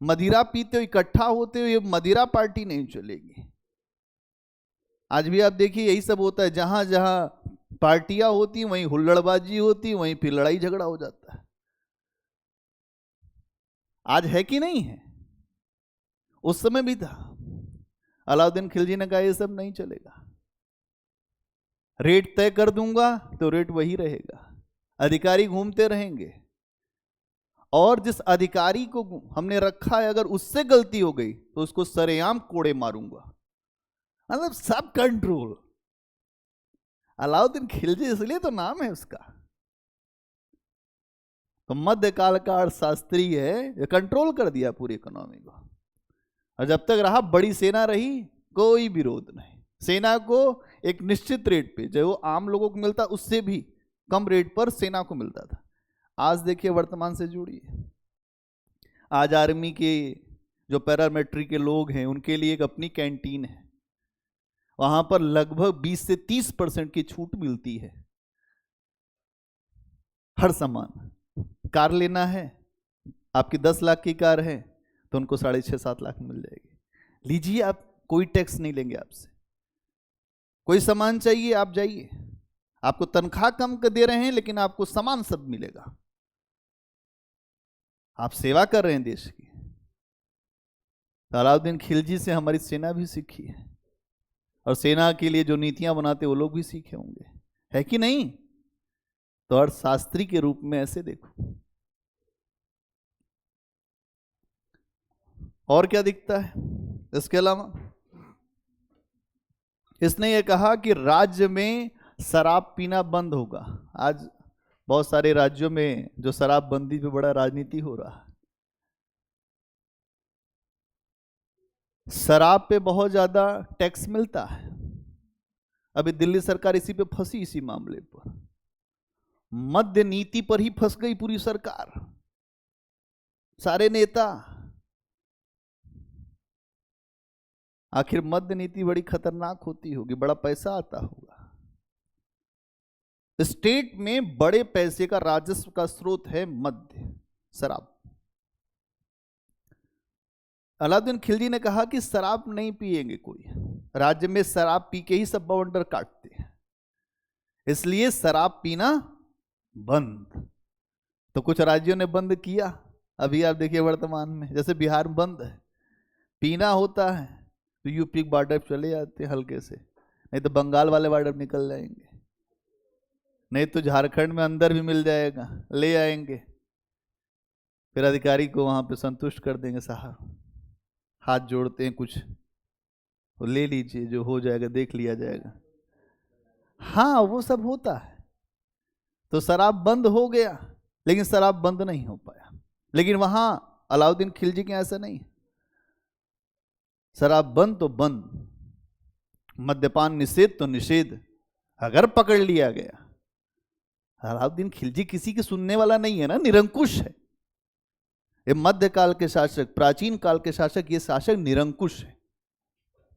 मदिरा पीते हो, इकट्ठा होते हो, ये मदिरा पार्टी नहीं चलेगी। आज भी आप देखिए यही सब होता है। जहां जहां पार्टियां होती वहीं हुल्लड़बाजी होती, वहीं फिर लड़ाई झगड़ा हो जाता है। आज है कि नहीं है? उस समय भी था। अलाउद्दीन खिलजी ने कहा ये सब नहीं चलेगा, रेट तय कर दूंगा तो रेट वही रहेगा, अधिकारी घूमते रहेंगे, और जिस अधिकारी को हमने रखा है अगर उससे गलती हो गई तो उसको सरेआम कोड़े मारूंगा। मतलब सब कंट्रोल। अलाउद्दीन खिलजी इसलिए तो नाम है उसका। तो मध्यकाल का अर्थशास्त्री है, ये कंट्रोल कर दिया पूरी इकोनॉमी को। और जब तक रहा बड़ी सेना रही, कोई विरोध नहीं। सेना को एक निश्चित रेट पे, जो आम लोगों को मिलता उससे भी कम रेट पर सेना को मिलता था। आज देखिए वर्तमान से जुड़िए, आज आर्मी के जो पैरामिलिट्री के लोग हैं उनके लिए एक अपनी कैंटीन है, वहां पर लगभग 20 से 30% की छूट मिलती है हर सामान। कार लेना है, आपकी 10 लाख की कार है तो उनको 6.5-7 लाख मिल जाएगी। लीजिए, आप कोई टैक्स नहीं लेंगे आपसे। कोई सामान चाहिए आप जाइए, आपको तनख्वाह कम दे रहे हैं लेकिन आपको सामान सब मिलेगा। आप सेवा कर रहे हैं देश की। अलाउद्दीन खिलजी से हमारी सेना भी सीखी है, और सेना के लिए जो नीतियां बनाते वो लोग भी सीखे होंगे, है कि नहीं? तो अर्थशास्त्री के रूप में ऐसे देखो। और क्या दिखता है इसके अलावा? इसने ये कहा कि राज्य में शराब पीना बंद होगा। आज बहुत सारे राज्यों में जो शराबबंदी पे बड़ा राजनीति हो रहा है, शराब पे बहुत ज्यादा टैक्स मिलता है। अभी दिल्ली सरकार इसी पे फंसी, इसी मामले पर, मद्य नीति पर ही फंस गई पूरी सरकार, सारे नेता। आखिर मद्य नीति बड़ी खतरनाक होती होगी, बड़ा पैसा आता होगा। स्टेट में बड़े पैसे का राजस्व का स्रोत है मद्य, शराब। अलाउद्दीन खिलजी ने कहा कि शराब नहीं पिएंगे कोई, राज्य में शराब पी के ही सब बवंडर काटते हैं, इसलिए शराब पीना बंद। तो कुछ राज्यों ने बंद किया। अभी आप देखिए वर्तमान में, जैसे बिहार में बंद है, पीना होता है तो यूपी के बॉर्डर चले जाते हैं हल्के से, नहीं तो बंगाल वाले बॉर्डर निकल जाएंगे, नहीं तो झारखंड में अंदर भी मिल जाएगा, ले आएंगे, फिर अधिकारी को वहां पे संतुष्ट कर देंगे, साहब हाथ जोड़ते हैं, कुछ तो ले लीजिए, जो हो जाएगा देख लिया जाएगा। हाँ वो सब होता है। तो शराब बंद हो गया, लेकिन शराब बंद नहीं हो पाया। लेकिन वहां अलाउद्दीन खिलजी के ऐसा नहीं, शराब बंद तो बंद, मद्यपान निषेध तो निषेध। अगर पकड़ लिया गया, अलाउद्दीन खिलजी किसी की सुनने वाला नहीं है ना, निरंकुश है। ये मध्यकाल के शासक, प्राचीन काल के शासक, ये शासक निरंकुश है।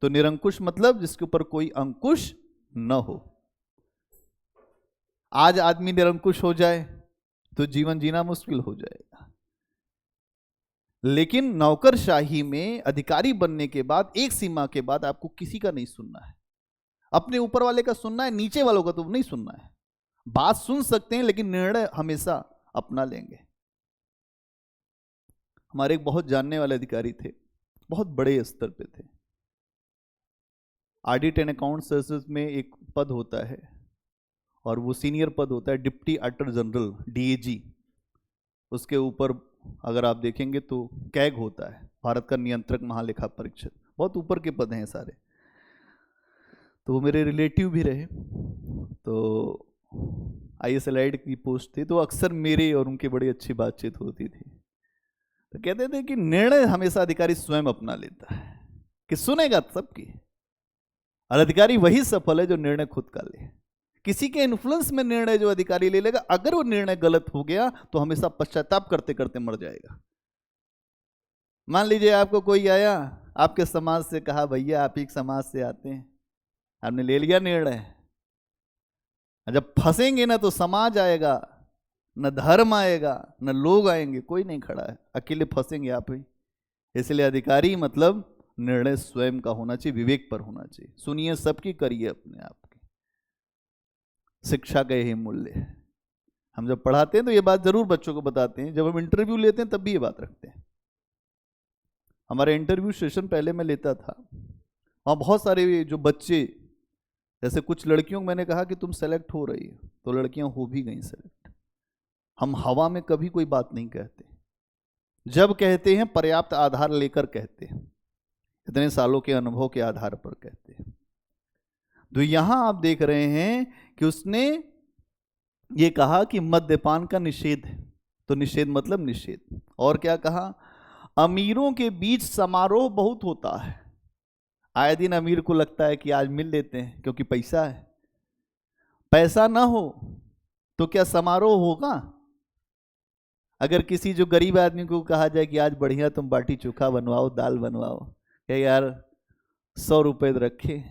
तो निरंकुश मतलब जिसके ऊपर कोई अंकुश न हो। आज आदमी निरंकुश हो जाए तो जीवन जीना मुश्किल हो जाएगा। लेकिन नौकरशाही में अधिकारी बनने के बाद एक सीमा के बाद आपको किसी का नहीं सुनना है, अपने ऊपर वाले का सुनना है, नीचे वालों का तो नहीं सुनना है। बात सुन सकते हैं लेकिन निर्णय हमेशा अपना लेंगे। हमारे एक बहुत जानने वाले अधिकारी थे, बहुत बड़े स्तर पे थे। ऑडिट एंड अकाउंट सर्विसेज में एक पद होता है और वो सीनियर पद होता है डिप्टी ऑडिटर जनरल, डीएजी। उसके ऊपर अगर आप देखेंगे तो कैग होता है, भारत का नियंत्रक महालेखा परीक्षक। बहुत ऊपर के पद हैं सारे। तो वो मेरे रिलेटिव भी रहे, तो ISLID की पोस्ट थी, तो अक्सर मेरे और उनकी बड़ी अच्छी बातचीत होती थी। तो कहते थे कि निर्णय हमेशा अधिकारी स्वयं अपना लेता है, कि सुनेगा सबकी, और अधिकारी वही सफल है जो निर्णय खुद का ले। किसी के इन्फ्लुएंस में निर्णय जो अधिकारी ले लेगा, अगर वो निर्णय गलत हो गया तो हमेशा पश्चाताप करते करते मर जाएगा। मान लीजिए आपको कोई आया आपके समाज से, कहा भैया आप ही समाज से आते हैं, आपने ले लिया निर्णय, जब फंसेंगे ना तो समाज आएगा, न धर्म आएगा, न लोग आएंगे, कोई नहीं खड़ा है, अकेले फंसेंगे आप ही। इसलिए अधिकारी मतलब निर्णय स्वयं का होना चाहिए, विवेक पर होना चाहिए। सुनिए सबकी, करिए अपने आप की। शिक्षा का यही मूल्य है। हम जब पढ़ाते हैं तो ये बात जरूर बच्चों को बताते हैं, जब हम इंटरव्यू लेते हैं तब भी ये बात रखते हैं। हमारा इंटरव्यू सेशन पहले मैं लेता था, और बहुत सारे जो बच्चे, जैसे कुछ लड़कियों को मैंने कहा कि तुम सेलेक्ट हो रही हो, तो लड़कियां हो भी गई सेलेक्ट। हम हवा में कभी कोई बात नहीं कहते, जब कहते हैं पर्याप्त आधार लेकर कहते हैं, इतने सालों के अनुभव के आधार पर कहते हैं। तो यहां आप देख रहे हैं कि उसने ये कहा कि मद्यपान का निषेध है, तो निषेध मतलब निषेध। और क्या कहा, अमीरों के बीच समारोह बहुत होता है। आए दिन अमीर को लगता है कि आज मिल लेते हैं क्योंकि पैसा है, पैसा ना हो तो क्या समारोह होगा? अगर किसी जो गरीब आदमी को कहा जाए कि आज बढ़िया तुम बाटी चोखा बनवाओ, दाल बनवाओ, क्या यार 100 रुपए रखे,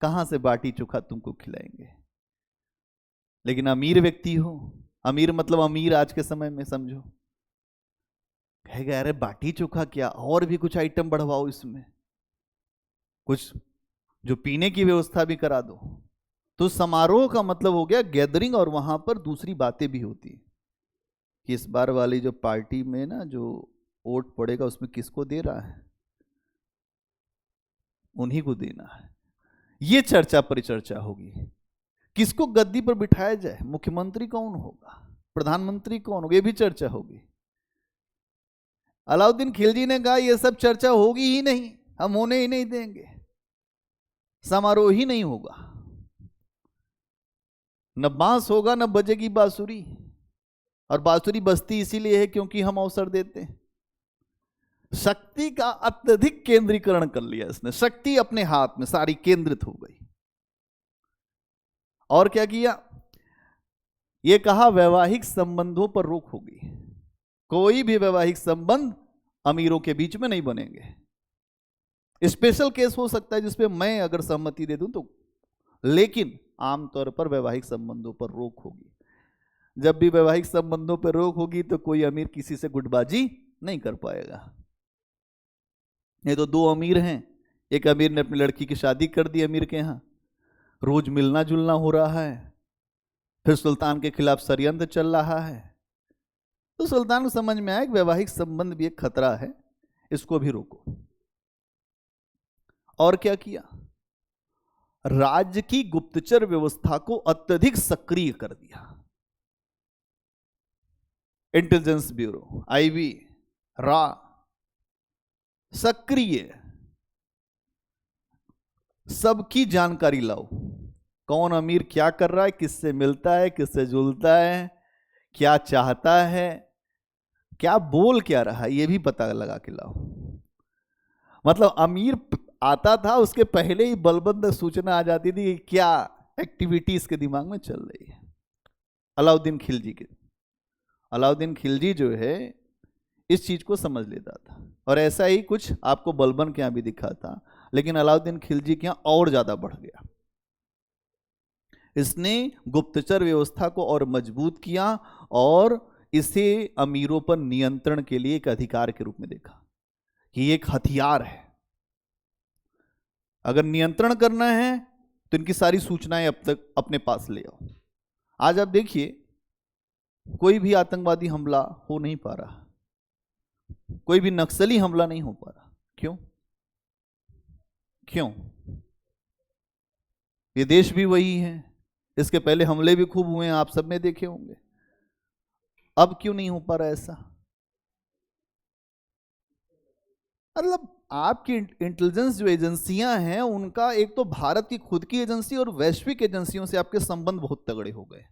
कहां से बाटी चोखा तुमको खिलाएंगे? लेकिन अमीर व्यक्ति हो, अमीर मतलब अमीर आज के समय में समझो, कहेगा अरे बाटी चोखा क्या, और भी कुछ आइटम बढ़वाओ, इसमें कुछ जो पीने की व्यवस्था भी करा दो। तो समारोह का मतलब हो गया गैदरिंग, और वहां पर दूसरी बातें भी होती है कि इस बार वाली जो पार्टी में ना जो वोट पड़ेगा उसमें किसको दे रहा है, उन्हीं को देना है। ये चर्चा परिचर्चा होगी, किसको गद्दी पर बिठाया जाए, मुख्यमंत्री कौन होगा, प्रधानमंत्री कौन होगा, ये भी चर्चा होगी। अलाउद्दीन खिलजी ने कहा ये सब चर्चा होगी ही नहीं, हम होने ही नहीं देंगे, समारोह ही नहीं होगा। न बांस होगा न बजेगी बांसुरी, और बांसुरी बजती इसीलिए है क्योंकि हम अवसर देते हैं। शक्ति का अत्यधिक केंद्रीकरण कर लिया इसने, शक्ति अपने हाथ में सारी केंद्रित हो गई। और क्या किया, ये कहा वैवाहिक संबंधों पर रोक होगी, कोई भी वैवाहिक संबंध अमीरों के बीच में नहीं बनेंगे। स्पेशल केस हो सकता है जिसपे मैं अगर सहमति दे दूं तो, लेकिन आमतौर पर वैवाहिक संबंधों पर रोक होगी। जब भी वैवाहिक संबंधों पर रोक होगी तो कोई अमीर किसी से गुटबाजी नहीं कर पाएगा। ये तो दो अमीर हैं, एक अमीर ने अपनी लड़की की शादी कर दी अमीर के यहाँ, रोज मिलना जुलना हो रहा है, फिर सुल्तान के खिलाफ षड्यंत्र चल रहा है। तो सुल्तान को समझ में आया कि वैवाहिक संबंध भी एक खतरा है, इसको भी रोको। और क्या किया, राज्य की गुप्तचर व्यवस्था को अत्यधिक सक्रिय कर दिया। इंटेलिजेंस ब्यूरो, आईबी, रा, सक्रिय, सबकी जानकारी लाओ। कौन अमीर क्या कर रहा है, किससे मिलता है, किससे जुलता है, क्या चाहता है, क्या बोल क्या रहा है, यह भी पता लगा के लाओ। मतलब अमीर आता था उसके पहले ही बलबंद सूचना आ जाती थी कि क्या एक्टिविटी इसके दिमाग में चल रही है। अलाउद्दीन खिलजी जो है इस चीज को समझ लेता था, और ऐसा ही कुछ आपको बलबन के यहां भी दिखा था, लेकिन अलाउद्दीन खिलजी के यहां और ज्यादा बढ़ गया। इसने गुप्तचर व्यवस्था को और मजबूत किया और इसे अमीरों पर नियंत्रण के लिए एक अधिकार के रूप में देखा कि एक हथियार है। अगर नियंत्रण करना है तो इनकी सारी सूचनाएं अब तक अपने पास ले आओ। आज आप देखिए कोई भी आतंकवादी हमला हो नहीं पा रहा, कोई भी नक्सली हमला नहीं हो पा रहा। क्यों? ये देश भी वही है, इसके पहले हमले भी खूब हुए हैं, आप सब ने देखे होंगे। अब क्यों नहीं हो पा रहा ऐसा? मतलब आपकी इंटेलिजेंस जो एजेंसियां हैं उनका एक तो भारत की खुद की एजेंसी और वैश्विक एजेंसियों से आपके संबंध बहुत तगड़े हो गए।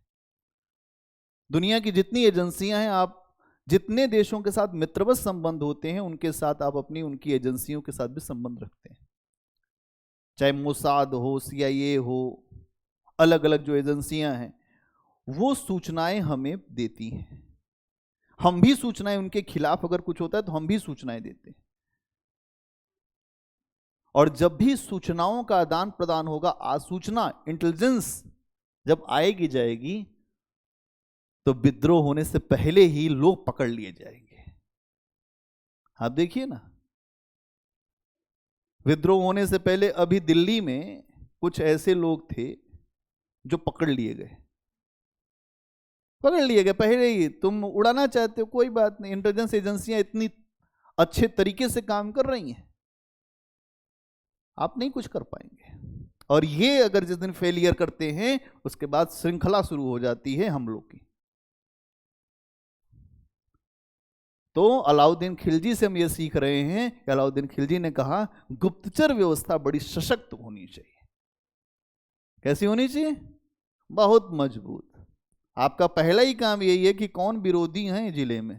दुनिया की जितनी एजेंसियां हैं, आप जितने देशों के साथ मित्रवत संबंध होते हैं उनके साथ आप अपनी उनकी एजेंसियों के साथ भी संबंध रखते हैं, चाहे मोसाद हो, सीआईए हो, अलग अलग जो एजेंसियां हैं वो सूचनाएं हमें देती हैं। हम भी सूचनाएं, उनके खिलाफ अगर कुछ होता है तो हम भी सूचनाएं देते हैं। और जब भी सूचनाओं का आदान प्रदान होगा, सूचना इंटेलिजेंस जब आएगी जाएगी तो विद्रोह होने से पहले ही लोग पकड़ लिए जाएंगे। आप देखिए ना, विद्रोह होने से पहले अभी दिल्ली में कुछ ऐसे लोग थे जो पकड़ लिए गए पहले ही। तुम उड़ाना चाहते हो, कोई बात नहीं, इंटेलिजेंस एजेंसियां इतनी अच्छे तरीके से काम कर रही हैं, आप नहीं कुछ कर पाएंगे। और ये अगर जिस दिन फेलियर करते हैं उसके बाद श्रृंखला शुरू हो जाती है हम लोग की। तो अलाउद्दीन खिलजी से हम ये सीख रहे हैं कि अलाउद्दीन खिलजी ने कहा गुप्तचर व्यवस्था बड़ी सशक्त होनी चाहिए। कैसी होनी चाहिए? बहुत मजबूत। आपका पहला ही काम यही है कि कौन विरोधी हैं जिले में।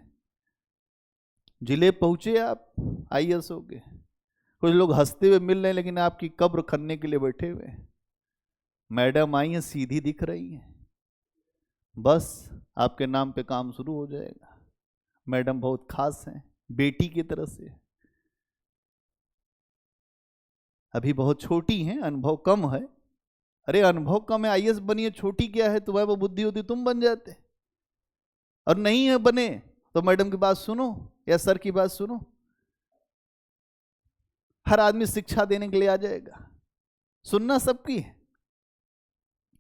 जिले पहुंचे आप आईएएस हो गए, कुछ लोग हंसते हुए मिल रहे हैं लेकिन आपकी कब्र खनने के लिए बैठे हुए हैं। मैडम आई हैं, सीधी दिख रही हैं, बस आपके नाम पे काम शुरू हो जाएगा। मैडम बहुत खास हैं, बेटी की तरह से। अभी बहुत छोटी हैं, अनुभव कम है। अरे अनुभव कम है, आईएएस बनिए, छोटी क्या है, तुम्हारे वो बुद्धि होती तुम बन जाते। और नहीं है बने तो मैडम की बात सुनो या सर की बात सुनो। हर आदमी शिक्षा देने के लिए आ जाएगा, सुनना सबकी है,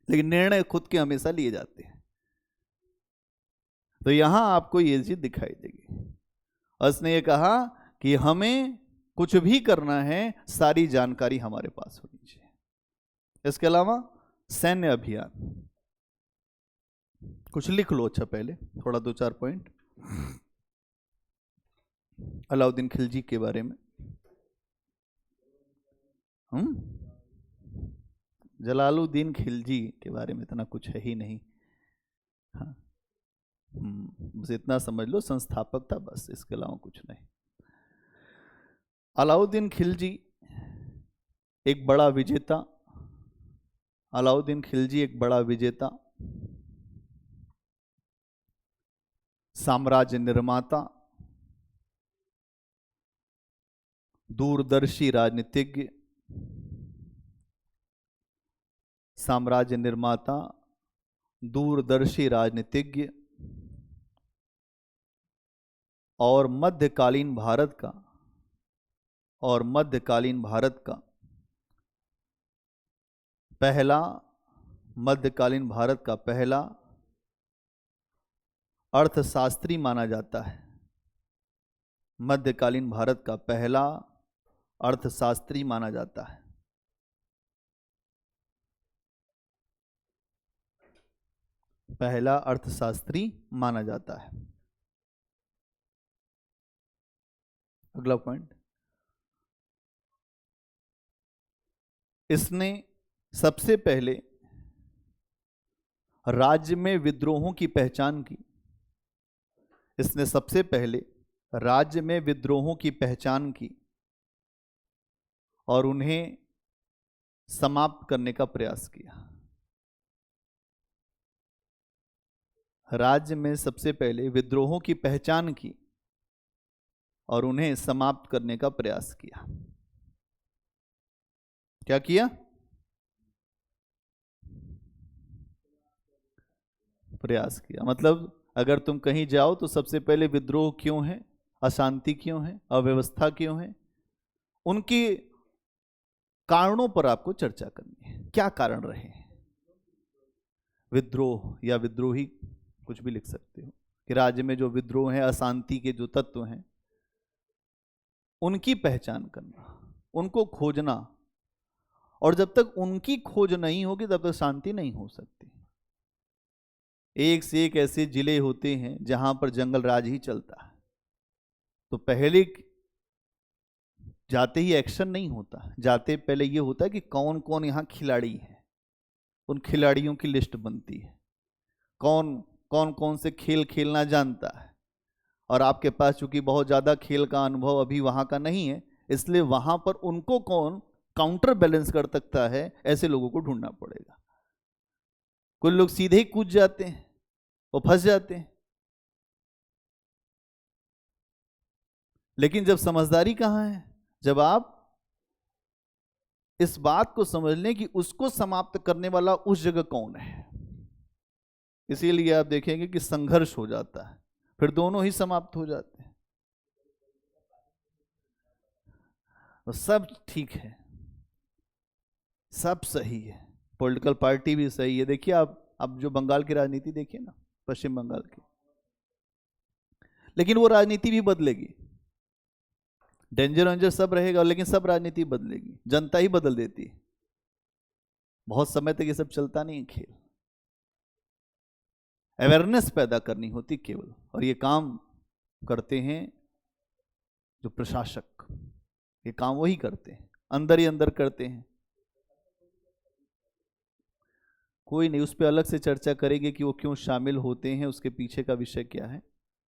लेकिन निर्णय खुद के हमेशा लिए जाते हैं। तो यहां आपको ये चीज दिखाई देगी। उसने ये कहा कि हमें कुछ भी करना है सारी जानकारी हमारे पास होनी चाहिए। इसके अलावा सैन्य अभियान कुछ लिख लो। अच्छा पहले थोड़ा 2-4 पॉइंट अलाउद्दीन खिलजी के बारे में। जलालुद्दीन खिलजी के बारे में इतना कुछ है ही नहीं। हाँ, बस इतना समझ लो, संस्थापक था बस, इसके अलावा कुछ नहीं। अलाउद्दीन खिलजी एक बड़ा विजेता, अलाउद्दीन खिलजी एक बड़ा विजेता, साम्राज्य निर्माता, दूरदर्शी राजनीतिज्ञ, साम्राज्य निर्माता, दूरदर्शी राजनीतिज्ञ और मध्यकालीन भारत का पहला अर्थशास्त्री माना जाता है। मध्यकालीन भारत का पहला अर्थशास्त्री माना जाता है। पहला अर्थशास्त्री माना जाता है। अगला पॉइंट, इसने सबसे पहले राज्य में विद्रोहों की पहचान की। इसने सबसे पहले राज्य में विद्रोहों की पहचान की और उन्हें समाप्त करने का प्रयास किया। राज्य में सबसे पहले विद्रोहों की पहचान की और उन्हें समाप्त करने का प्रयास किया। क्या किया? प्रयास किया। मतलब अगर तुम कहीं जाओ तो सबसे पहले विद्रोह क्यों है, अशांति क्यों है, अव्यवस्था क्यों है, उनके कारणों पर आपको चर्चा करनी है। क्या कारण रहे विद्रोह, या विद्रोही कुछ भी लिख सकते हो, कि राज्य में जो विद्रोह है, अशांति के जो तत्व हैं, उनकी पहचान करना, उनको खोजना। और जब तक उनकी खोज नहीं होगी तब तक शांति नहीं हो सकती। एक से एक ऐसे जिले होते हैं जहां पर जंगल राज ही चलता है, तो पहले जाते ही एक्शन नहीं होता, जाते पहले ये होता है कि कौन कौन यहाँ खिलाड़ी है, उन खिलाड़ियों की लिस्ट बनती है, कौन कौन कौन से खेल खेलना जानता है। और आपके पास चूंकि बहुत ज़्यादा खेल का अनुभव अभी वहाँ का नहीं है, इसलिए वहाँ पर उनको कौन काउंटर बैलेंस कर सकता है, ऐसे लोगों को ढूंढना पड़ेगा। कुछ लोग सीधे ही कूद जाते हैं, वो फंस जाते हैं। लेकिन जब समझदारी कहाँ है, जब आप इस बात को समझ लें कि उसको समाप्त करने वाला उस जगह कौन है। इसीलिए आप देखेंगे कि संघर्ष हो जाता है, फिर दोनों ही समाप्त हो जाते हैं। तो सब ठीक है, सब सही है, पॉलिटिकल पार्टी भी सही है। देखिए आप अब जो बंगाल की राजनीति देखिए ना, पश्चिम बंगाल की, लेकिन वो राजनीति भी बदलेगी। डेंजर वेंजर सब रहेगा, लेकिन सब राजनीति बदलेगी, जनता ही बदल देती है। बहुत समय तक ये सब चलता नहीं है खेल। अवेयरनेस पैदा करनी होती केवल, और ये काम करते हैं जो प्रशासक, ये काम वही करते हैं, अंदर ही अंदर करते हैं। कोई नहीं, उस पर अलग से चर्चा करेंगे कि वो क्यों शामिल होते हैं, उसके पीछे का विषय क्या है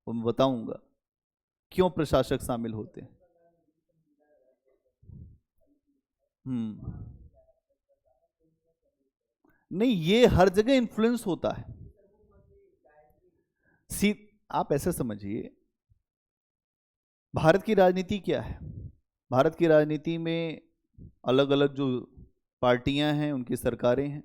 वो मैं बताऊंगा, क्यों प्रशासक शामिल होते हैं। नहीं, ये हर जगह इन्फ्लुएंस होता है। आप ऐसे समझिए, भारत की राजनीति क्या है। भारत की राजनीति में अलग अलग जो पार्टियां हैं, उनकी सरकारें हैं,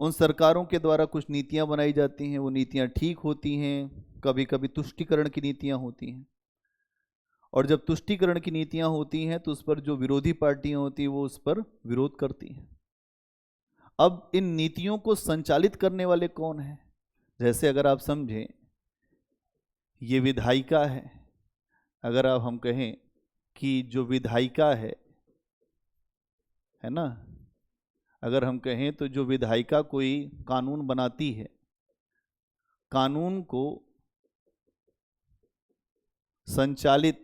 उन सरकारों के द्वारा कुछ नीतियां बनाई जाती हैं। वो नीतियां ठीक होती हैं, कभी कभी तुष्टीकरण की नीतियां होती हैं, और जब तुष्टीकरण की नीतियां होती हैं तो उस पर जो विरोधी पार्टियां होती हैं वो उस पर विरोध करती हैं। अब इन नीतियों को संचालित करने वाले कौन हैं? जैसे अगर आप समझें, ये विधायिका है, अगर आप हम कहें कि जो विधायिका है ना, अगर हम कहें तो जो विधायिका कोई कानून बनाती है, कानून को संचालित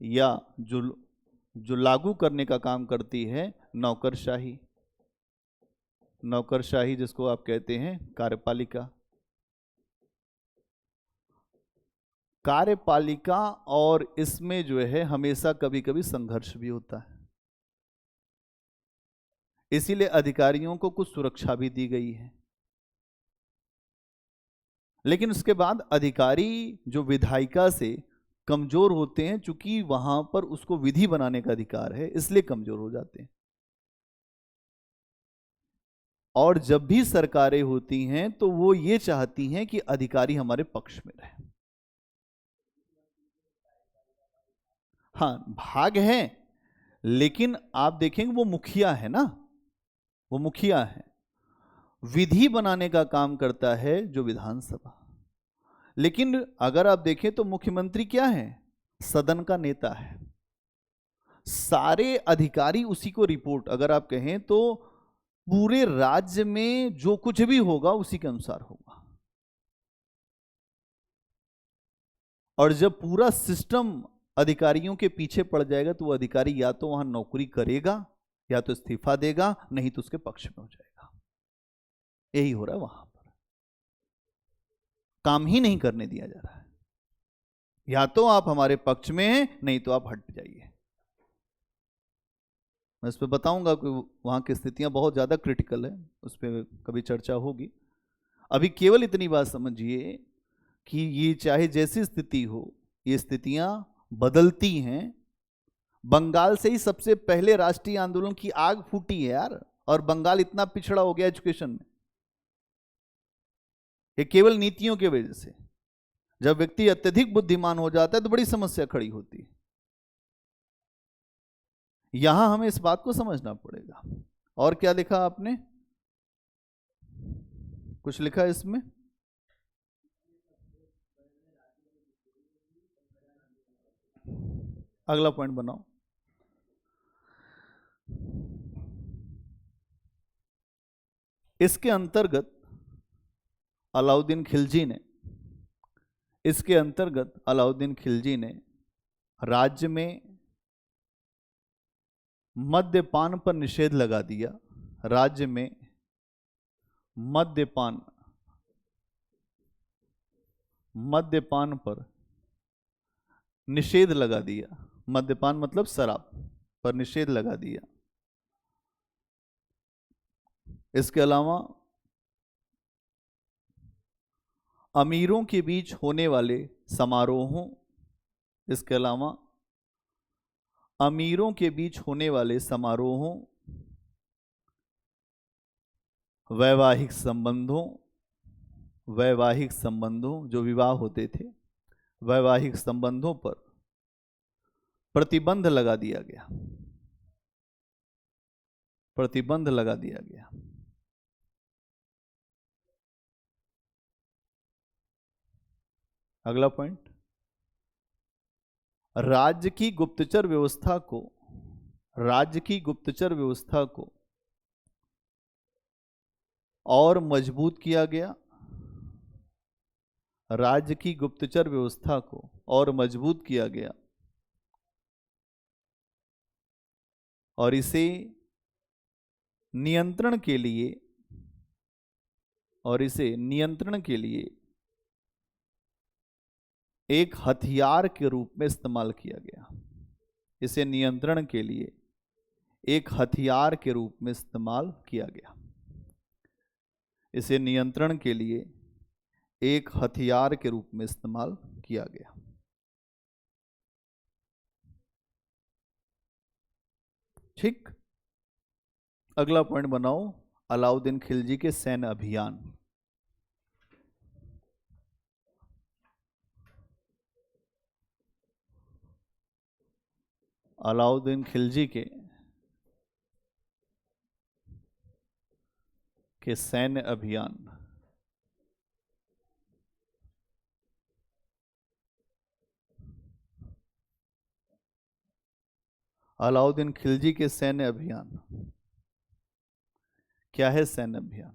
या जो लागू करने का काम करती है नौकरशाही। नौकरशाही जिसको आप कहते हैं, कार्यपालिका। कार्यपालिका और इसमें जो है हमेशा कभी कभी संघर्ष भी होता है, इसीलिए अधिकारियों को कुछ सुरक्षा भी दी गई है। लेकिन उसके बाद अधिकारी जो विधायिका से कमजोर होते हैं, चूंकि वहां पर उसको विधि बनाने का अधिकार है, इसलिए कमजोर हो जाते हैं। और जब भी सरकारें होती हैं तो वो ये चाहती हैं कि अधिकारी हमारे पक्ष में रहे। हाँ, भाग है, लेकिन आप देखेंगे वो मुखिया है ना, वो मुखिया है। विधि बनाने का काम करता है जो विधानसभा। लेकिन अगर आप देखें तो मुख्यमंत्री क्या है? सदन का नेता है। सारे अधिकारी उसी को रिपोर्ट, अगर आप कहें तो पूरे राज्य में जो कुछ भी होगा उसी के अनुसार होगा। और जब पूरा सिस्टम अधिकारियों के पीछे पड़ जाएगा तो वो अधिकारी या तो वहां नौकरी करेगा या तो इस्तीफा देगा, नहीं तो उसके पक्ष में हो जाएगा। यही हो रहा है, वहां पर काम ही नहीं करने दिया जा रहा है। या तो आप हमारे पक्ष में हैं, नहीं तो आप हट जाइए। मैं इस पर बताऊंगा कि वहां की स्थितियां बहुत ज्यादा क्रिटिकल है, उस पर कभी चर्चा होगी। अभी केवल इतनी बात समझिए कि ये चाहे जैसी स्थिति हो, ये स्थितियां बदलती हैं। बंगाल से ही सबसे पहले राष्ट्रीय आंदोलन की आग फूटी है यार, और बंगाल इतना पिछड़ा हो गया एजुकेशन में, ये केवल नीतियों की वजह से। जब व्यक्ति अत्यधिक बुद्धिमान हो जाता है तो बड़ी समस्या खड़ी होती है। यहां हमें इस बात को समझना पड़ेगा। और क्या लिखा आपने? कुछ लिखा इसमें? अगला पॉइंट बनाओ। इसके अंतर्गत अलाउद्दीन खिलजी ने राज्य में मद्यपान पर निषेध लगा दिया। राज्य में मद्यपान पर निषेध लगा दिया। मद्यपान मतलब शराब पर निषेध लगा दिया। इसके अलावा अमीरों के बीच होने वाले समारोहों वैवाहिक संबंधों जो विवाह होते थे, वैवाहिक संबंधों पर प्रतिबंध लगा दिया गया। अगला पॉइंट, राज्य की गुप्तचर व्यवस्था को और मजबूत किया गया। राज्य की गुप्तचर व्यवस्था को और मजबूत किया गया और इसे नियंत्रण के लिए एक हथियार के रूप में इस्तेमाल किया गया। इसे नियंत्रण के लिए एक हथियार के रूप में इस्तेमाल किया गया। इसे नियंत्रण के लिए एक हथियार के रूप में इस्तेमाल किया गया। ठीक, अगला पॉइंट बनाओ, अलाउद्दीन खिलजी के सैन्य अभियान। अलाउद्दीन खिलजी के सैन्य अभियान। अलाउद्दीन खिलजी के सैन्य अभियान क्या है? सैन्य अभियान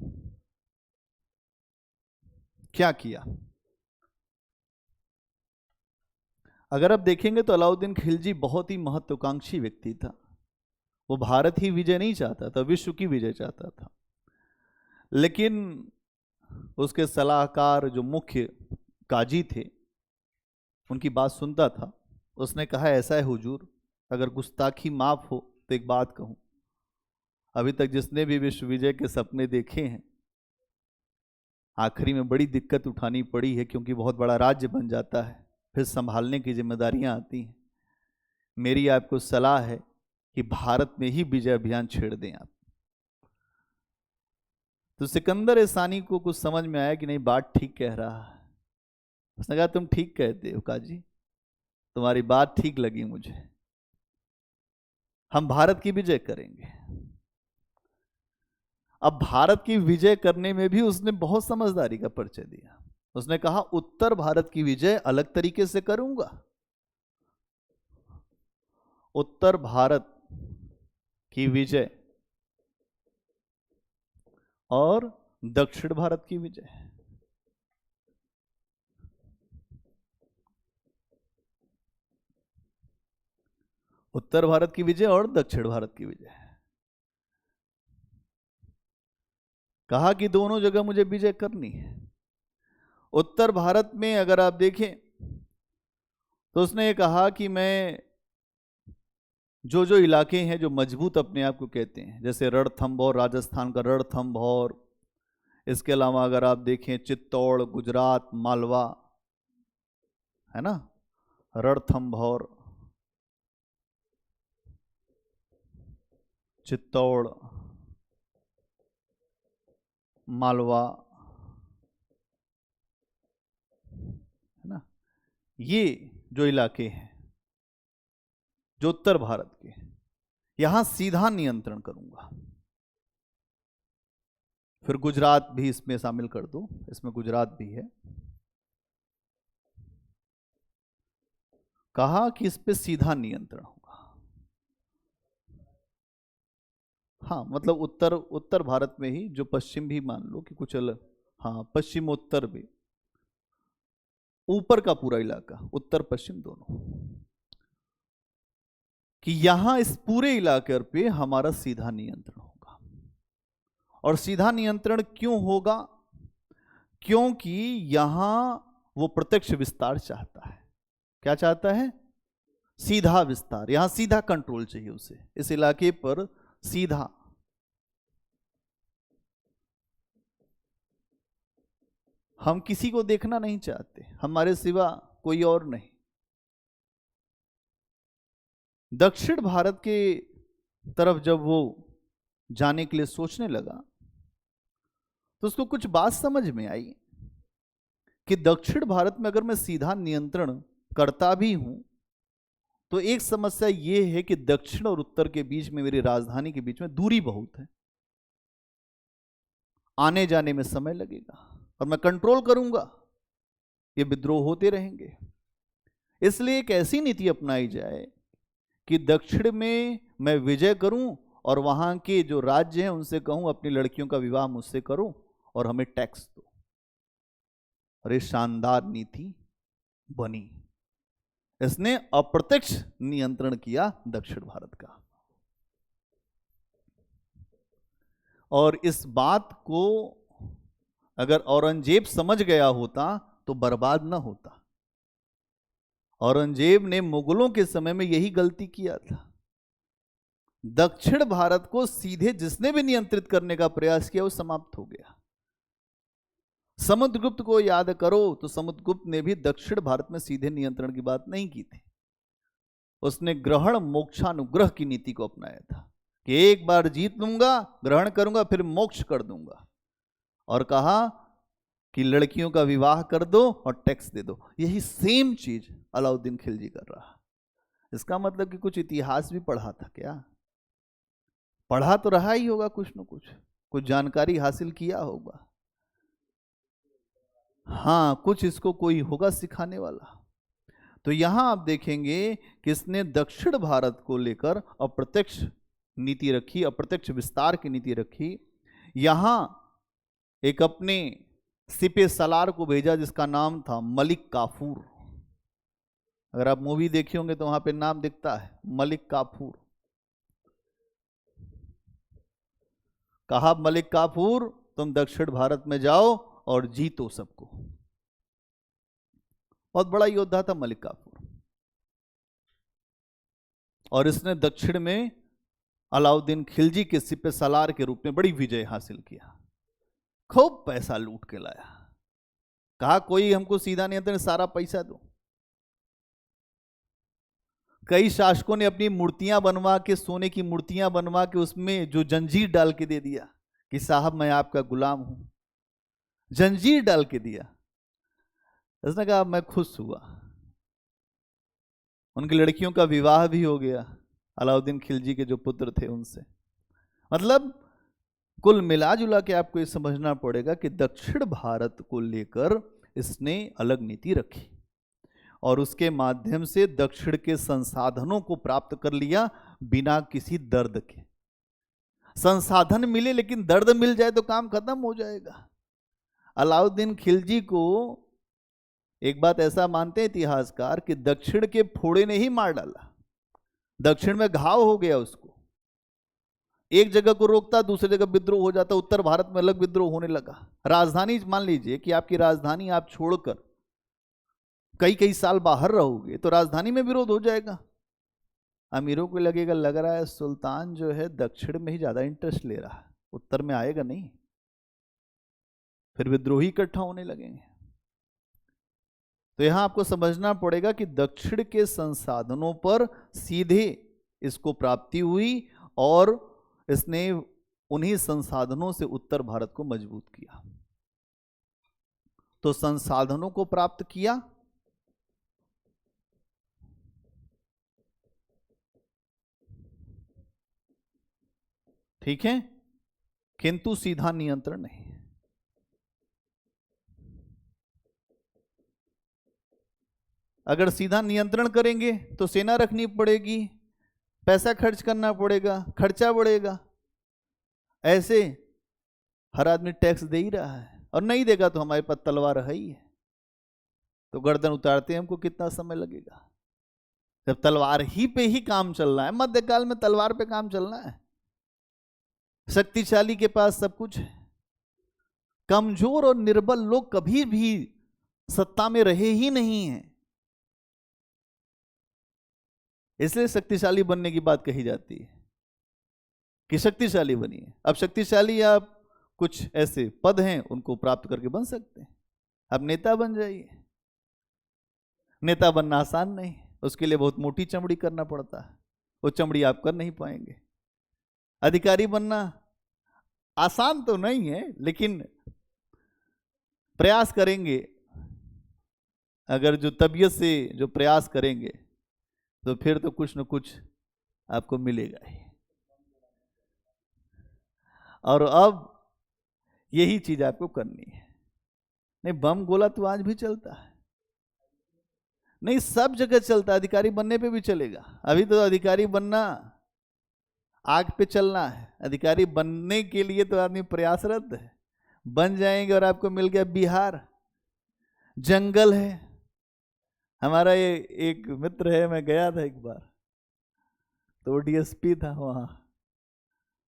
क्या किया? अगर आप देखेंगे तो अलाउद्दीन खिलजी बहुत ही महत्वाकांक्षी व्यक्ति था। वो भारत ही विजय नहीं चाहता था, विश्व की विजय चाहता था। लेकिन उसके सलाहकार जो मुख्य काजी थे उनकी बात सुनता था। उसने कहा ऐसा है हुजूर, अगर गुस्ताखी माफ हो तो एक बात कहूं, अभी तक जिसने भी विश्व विजय के सपने देखे हैं आखिरी में बड़ी दिक्कत उठानी पड़ी है, क्योंकि बहुत बड़ा राज्य बन जाता है, फिर संभालने की जिम्मेदारियां आती हैं। मेरी आपको सलाह है कि भारत में ही विजय अभियान छेड़ दें आप। तो सिकंदर सानी को कुछ समझ में आया कि नहीं, बात ठीक कह रहा है। उसने कहा तुम ठीक कहते हो काजी, तुम्हारी बात ठीक लगी मुझे, हम भारत की विजय करेंगे। अब भारत की विजय करने में भी उसने बहुत समझदारी का परिचय दिया। उसने कहा उत्तर भारत की विजय अलग तरीके से करूंगा, उत्तर भारत की विजय और दक्षिण भारत की विजय। उत्तर भारत की विजय और दक्षिण भारत की विजय। कहा कि दोनों जगह मुझे विजय करनी है। उत्तर भारत में अगर आप देखें तो उसने ये कहा कि मैं जो जो इलाके हैं जो मजबूत अपने आप को कहते हैं, जैसे रणथंभौर, राजस्थान का रणथंभौर, इसके अलावा अगर आप देखें चित्तौड़, गुजरात, मालवा, है ना, रणथंभौर, चित्तौड़, मालवा, है ना, ये जो इलाके हैं जो उत्तर भारत के, यहां सीधा नियंत्रण करूंगा। फिर गुजरात भी इसमें शामिल कर दो, इसमें गुजरात भी है। कहा कि इस पे सीधा नियंत्रण होगा। हाँ, मतलब उत्तर भारत में ही, जो पश्चिम भी मान लो कि कुछ अलग, हाँ पश्चिम उत्तर भी, ऊपर का पूरा इलाका, उत्तर पश्चिम दोनों, कि यहां इस पूरे इलाके पे हमारा सीधा नियंत्रण होगा। और सीधा नियंत्रण क्यों होगा? क्योंकि यहां वो प्रत्यक्ष विस्तार चाहता है। क्या चाहता है? सीधा विस्तार, यहां सीधा कंट्रोल चाहिए उसे, इस इलाके पर सीधा। हम किसी को देखना नहीं चाहते, हमारे सिवा कोई और नहीं। दक्षिण भारत के तरफ जब वो जाने के लिए सोचने लगा तो उसको कुछ बात समझ में आई कि दक्षिण भारत में अगर मैं सीधा नियंत्रण करता भी हूं तो एक समस्या यह है कि दक्षिण और उत्तर के बीच में, मेरी राजधानी के बीच में दूरी बहुत है, आने जाने में समय लगेगा, और मैं कंट्रोल करूंगा, ये विद्रोह होते रहेंगे। इसलिए एक ऐसी नीति अपनाई जाए कि दक्षिण में मैं विजय करूं और वहां के जो राज्य हैं उनसे कहूं अपनी लड़कियों का विवाह मुझसे करो और हमें टैक्स दो। और ये शानदार नीति बनी। इसने अप्रत्यक्ष नियंत्रण किया दक्षिण भारत का। और इस बात को अगर औरंगजेब समझ गया होता तो बर्बाद न होता। औरंगजेब ने मुगलों के समय में यही गलती किया था। दक्षिण भारत को सीधे जिसने भी नियंत्रित करने का प्रयास किया वो समाप्त हो गया। समुद्रगुप्त को याद करो तो समुद्रगुप्त ने भी दक्षिण भारत में सीधे नियंत्रण की बात नहीं की थी। उसने ग्रहण मोक्षानुग्रह की नीति को अपनाया था कि एक बार जीत लूंगा, ग्रहण करूंगा, फिर मोक्ष कर दूंगा। और कहा कि लड़कियों का विवाह कर दो और टैक्स दे दो। यही सेम चीज अलाउद्दीन खिलजी कर रहा। इसका मतलब कि कुछ इतिहास भी पढ़ा था क्या? पढ़ा तो रहा ही होगा, कुछ न कुछ जानकारी हासिल किया होगा। हाँ, कुछ इसको कोई होगा सिखाने वाला। तो यहां आप देखेंगे कि इसने दक्षिण भारत को लेकर अप्रत्यक्ष नीति रखी, अप्रत्यक्ष विस्तार की नीति रखी। यहां एक अपने सिपे सलार को भेजा जिसका नाम था मलिक काफूर। अगर आप मूवी देखे होंगे तो वहां पे नाम दिखता है मलिक काफूर। कहा मलिक काफूर तुम दक्षिण भारत में जाओ और जीतो सबको। बहुत बड़ा योद्धा था मलिक काफूर, और इसने दक्षिण में अलाउद्दीन खिलजी के सिपह सालार के रूप में बड़ी विजय हासिल किया। खूब पैसा लूट के लाया, कहा कोई हमको सीधा नियंत्रण, सारा पैसा दो। कई शासकों ने अपनी मूर्तियां बनवा के, सोने की मूर्तियां बनवा के उसमें जो जंजीर डाल के दे दिया कि साहब मैं आपका गुलाम हूं, जंजीर डाल के दिया। उसने कहा मैं खुश हुआ। उनकी लड़कियों का विवाह भी हो गया अलाउद्दीन खिलजी के जो पुत्र थे उनसे। मतलब कुल मिला जुला के आपको ये समझना पड़ेगा कि दक्षिण भारत को लेकर इसने अलग नीति रखी और उसके माध्यम से दक्षिण के संसाधनों को प्राप्त कर लिया बिना किसी दर्द के। संसाधन मिले लेकिन दर्द मिल जाए तो काम खत्म हो जाएगा। अलाउद्दीन खिलजी को एक बात ऐसा मानते हैं इतिहासकार कि दक्षिण के फोड़े ने ही मार डाला। दक्षिण में घाव हो गया उसको, एक जगह को रोकता दूसरी जगह विद्रोह हो जाता, उत्तर भारत में अलग विद्रोह होने लगा। राजधानी मान लीजिए कि आपकी राजधानी आप छोड़कर कई कई साल बाहर रहोगे तो राजधानी में विरोध हो जाएगा। अमीरों को लगेगा, लग रहा है सुल्तान जो है दक्षिण में ही ज्यादा इंटरेस्ट ले रहा है, उत्तर में आएगा नहीं, फिर विद्रोही इकट्ठा होने लगेंगे। तो यहां आपको समझना पड़ेगा कि दक्षिण के संसाधनों पर सीधे इसको प्राप्ति हुई और इसने उन्हीं संसाधनों से उत्तर भारत को मजबूत किया। तो संसाधनों को प्राप्त किया, ठीक है, किंतु सीधा नियंत्रण नहीं। अगर सीधा नियंत्रण करेंगे तो सेना रखनी पड़ेगी, पैसा खर्च करना पड़ेगा, खर्चा बढ़ेगा। ऐसे हर आदमी टैक्स दे ही रहा है और नहीं देगा तो हमारे पास तलवार है ही है, तो गर्दन उतारते हमको कितना समय लगेगा। जब तलवार ही पे ही काम चल रहा है, मध्यकाल में तलवार पे काम चलना है। शक्तिशाली के पास सब कुछ है, कमजोर और निर्बल लोग कभी भी सत्ता में रहे ही नहीं हैं। इसलिए शक्तिशाली बनने की बात कही जाती है कि शक्तिशाली बनिए। अब शक्तिशाली आप कुछ ऐसे पद हैं उनको प्राप्त करके बन सकते हैं। अब नेता बन जाइए। नेता बनना आसान नहीं, उसके लिए बहुत मोटी चमड़ी करना पड़ता है, वो चमड़ी आप कर नहीं पाएंगे। अधिकारी बनना आसान तो नहीं है, लेकिन प्रयास करेंगे, अगर जो तबीयत से जो प्रयास करेंगे तो फिर तो कुछ न कुछ आपको मिलेगा ही। और अब यही चीज आपको करनी है। नहीं, बम गोला तो आज भी चलता है, नहीं सब जगह चलता है, अधिकारी बनने पे भी चलेगा। अभी तो अधिकारी बनना आग पे चलना है। अधिकारी बनने के लिए तो आदमी प्रयासरत है, बन जाएंगे और आपको मिल गया बिहार, जंगल है। हमारा ये एक मित्र है, मैं गया था एक बार, तो वो डीएसपी था वहाँ,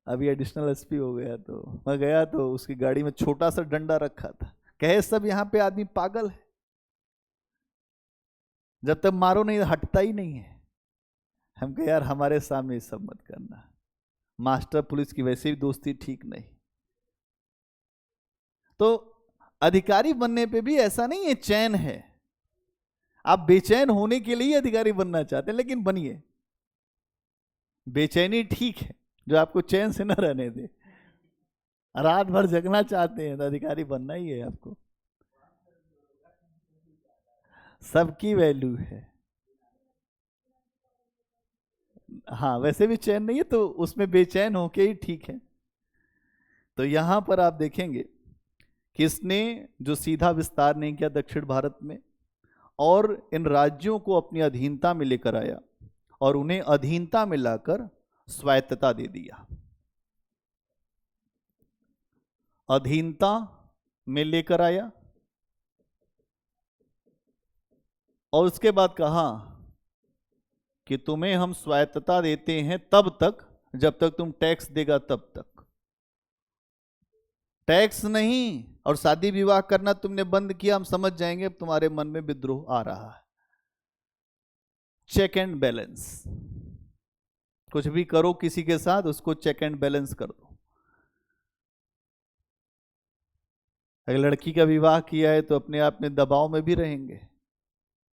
अभी एडिशनल एसपी हो गया। तो मैं गया तो उसकी गाड़ी में छोटा सा डंडा रखा था, कहे सब यहाँ पे आदमी पागल है, जब तक मारो नहीं हटता ही नहीं है। हम कहे यार हमारे सामने ये सब मत करना, मास्टर पुलिस की वैसे भी दोस्ती ठीक नहीं। तो अधिकारी बनने पे भी ऐसा नहीं है चैन है, आप बेचैन होने के लिए अधिकारी बनना चाहते हैं, लेकिन बनिए। बेचैनी ठीक है, जो आपको चैन से न रहने दे। रात भर जगना चाहते हैं तो अधिकारी बनना ही है आपको। सबकी वैल्यू है, हाँ वैसे भी चैन नहीं है तो उसमें बेचैन होके ही ठीक है। तो यहां पर आप देखेंगे कि इसने जो सीधा विस्तार नहीं किया दक्षिण भारत में, और इन राज्यों को अपनी अधीनता में लेकर आया और उन्हें अधीनता में लाकर स्वायत्तता दे दिया। अधीनता में लेकर आया और उसके बाद कहा कि तुम्हें हम स्वायत्तता देते हैं तब तक जब तक तुम टैक्स देगा तब तक। टैक्स नहीं, और शादी विवाह करना तुमने बंद किया, हम समझ जाएंगे अब तुम्हारे मन में विद्रोह आ रहा है। चेक एंड बैलेंस, कुछ भी करो किसी के साथ उसको चेक एंड बैलेंस कर दो। अगर लड़की का विवाह किया है तो अपने आप में दबाव में भी रहेंगे,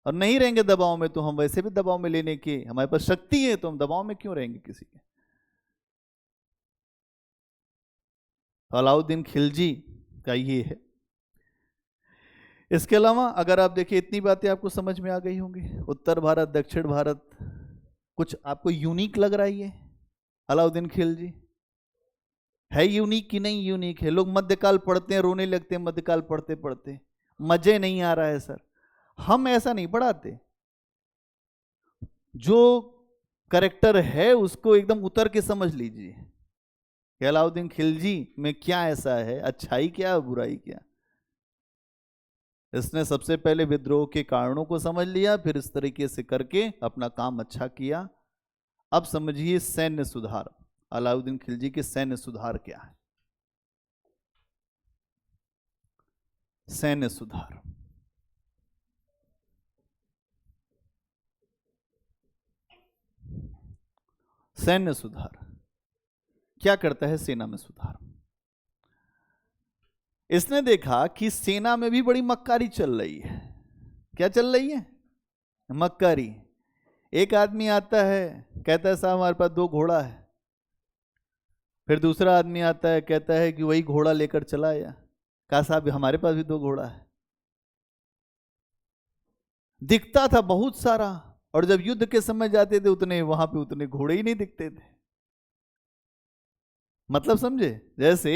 और नहीं रहेंगे दबाव में तो हम वैसे भी दबाव में लेने की हमारे पास शक्ति है, तो हम दबाव में क्यों रहेंगे किसी के। अलाउद्दीन खिलजी का ये है। इसके अलावा अगर आप देखिए, इतनी बातें आपको समझ में आ गई होंगी। उत्तर भारत, दक्षिण भारत, कुछ आपको यूनिक लग रहा है ये अलाउद्दीन खिलजी? है यूनिक कि नहीं यूनिक है? लोग मध्यकाल पढ़ते हैं, रोने लगते हैं मध्यकाल पढ़ते पढ़ते, मजे नहीं आ रहा है सर। हम ऐसा नहीं पढ़ाते, जो करेक्टर है उसको एकदम उतर के समझ लीजिए कि अलाउद्दीन खिलजी में क्या ऐसा है, अच्छाई क्या बुराई क्या। इसने सबसे पहले विद्रोह के कारणों को समझ लिया, फिर इस तरीके से करके अपना काम अच्छा किया। अब समझिए सैन्य सुधार, अलाउद्दीन खिलजी के सैन्य सुधार क्या है। सैन्य सुधार, सैन्य सुधार क्या करता है? सेना में सुधार। इसने देखा कि सेना में भी बड़ी मक्कारी चल रही है। क्या चल रही है? मक्कारी। एक आदमी आता है, कहता है साहब हमारे पास 2 घोड़ा है। फिर दूसरा आदमी आता है, कहता है कि वही घोड़ा लेकर चला आया। कहा साहब हमारे पास भी 2 घोड़ा है। दिखता था बहुत सारा, और जब युद्ध के समय जाते थे उतने वहां पे उतने घोड़े ही नहीं दिखते थे। मतलब समझे? जैसे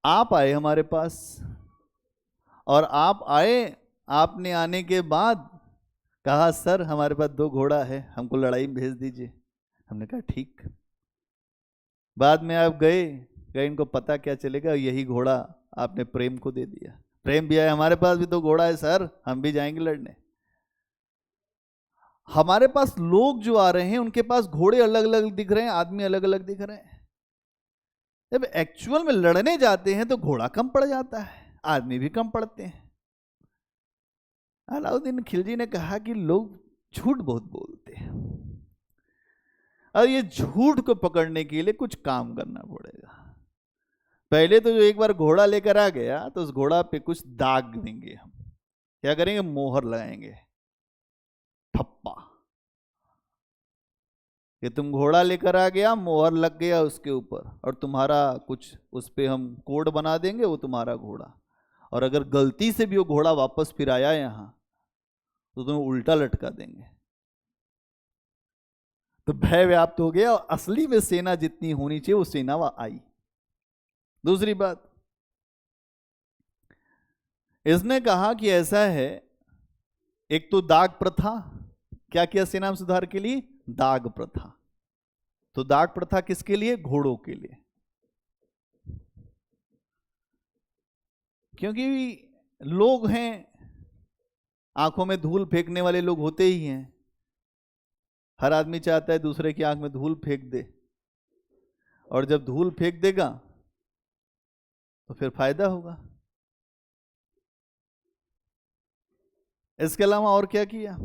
आप आए हमारे पास, और आप आए, आपने आने के बाद कहा सर हमारे पास 2 घोड़ा है, हमको लड़ाई में भेज दीजिए। हमने कहा ठीक। बाद में आप गए, कहीं इनको पता क्या चलेगा, यही घोड़ा आपने प्रेम को दे दिया। प्रेम भी आया, हमारे पास भी 2 घोड़ा है सर, हम भी जाएंगे लड़ने। हमारे पास लोग जो आ रहे हैं उनके पास घोड़े अलग अलग दिख रहे हैं, आदमी अलग अलग दिख रहे हैं। जब एक्चुअल में लड़ने जाते हैं तो घोड़ा कम पड़ जाता है, आदमी भी कम पड़ते हैं। अलाउद्दीन खिलजी ने कहा कि लोग झूठ बहुत बोलते हैं, और ये झूठ को पकड़ने के लिए कुछ काम करना पड़ेगा। पहले तो जो एक बार घोड़ा लेकर आ गया तो उस घोड़ा पे कुछ दाग देंगे हम। क्या करेंगे? मोहर लगाएंगे, ठप्पा, कि तुम घोड़ा लेकर आ गया, मोहर लग गया उसके ऊपर, और तुम्हारा कुछ उस पे हम कोड बना देंगे, वो तुम्हारा घोड़ा। और अगर गलती से भी वो घोड़ा वापस फिर आया यहाँ तो तुम्हें उल्टा लटका देंगे। तो भय व्याप्त हो गया, और असली में सेना जितनी होनी चाहिए वो सेना वह आई। दूसरी बात, इसने कहा कि ऐसा है, एक तो दाग प्रथा। क्या किया सेना में सुधार के लिए? दाग प्रथा। तो दाग प्रथा किसके लिए? घोड़ों के लिए। क्योंकि लोग हैं, आंखों में धूल फेंकने वाले लोग होते ही हैं। हर आदमी चाहता है दूसरे की आंख में धूल फेंक दे, और जब धूल फेंक देगा तो फिर फायदा होगा। इसके अलावा और क्या किया?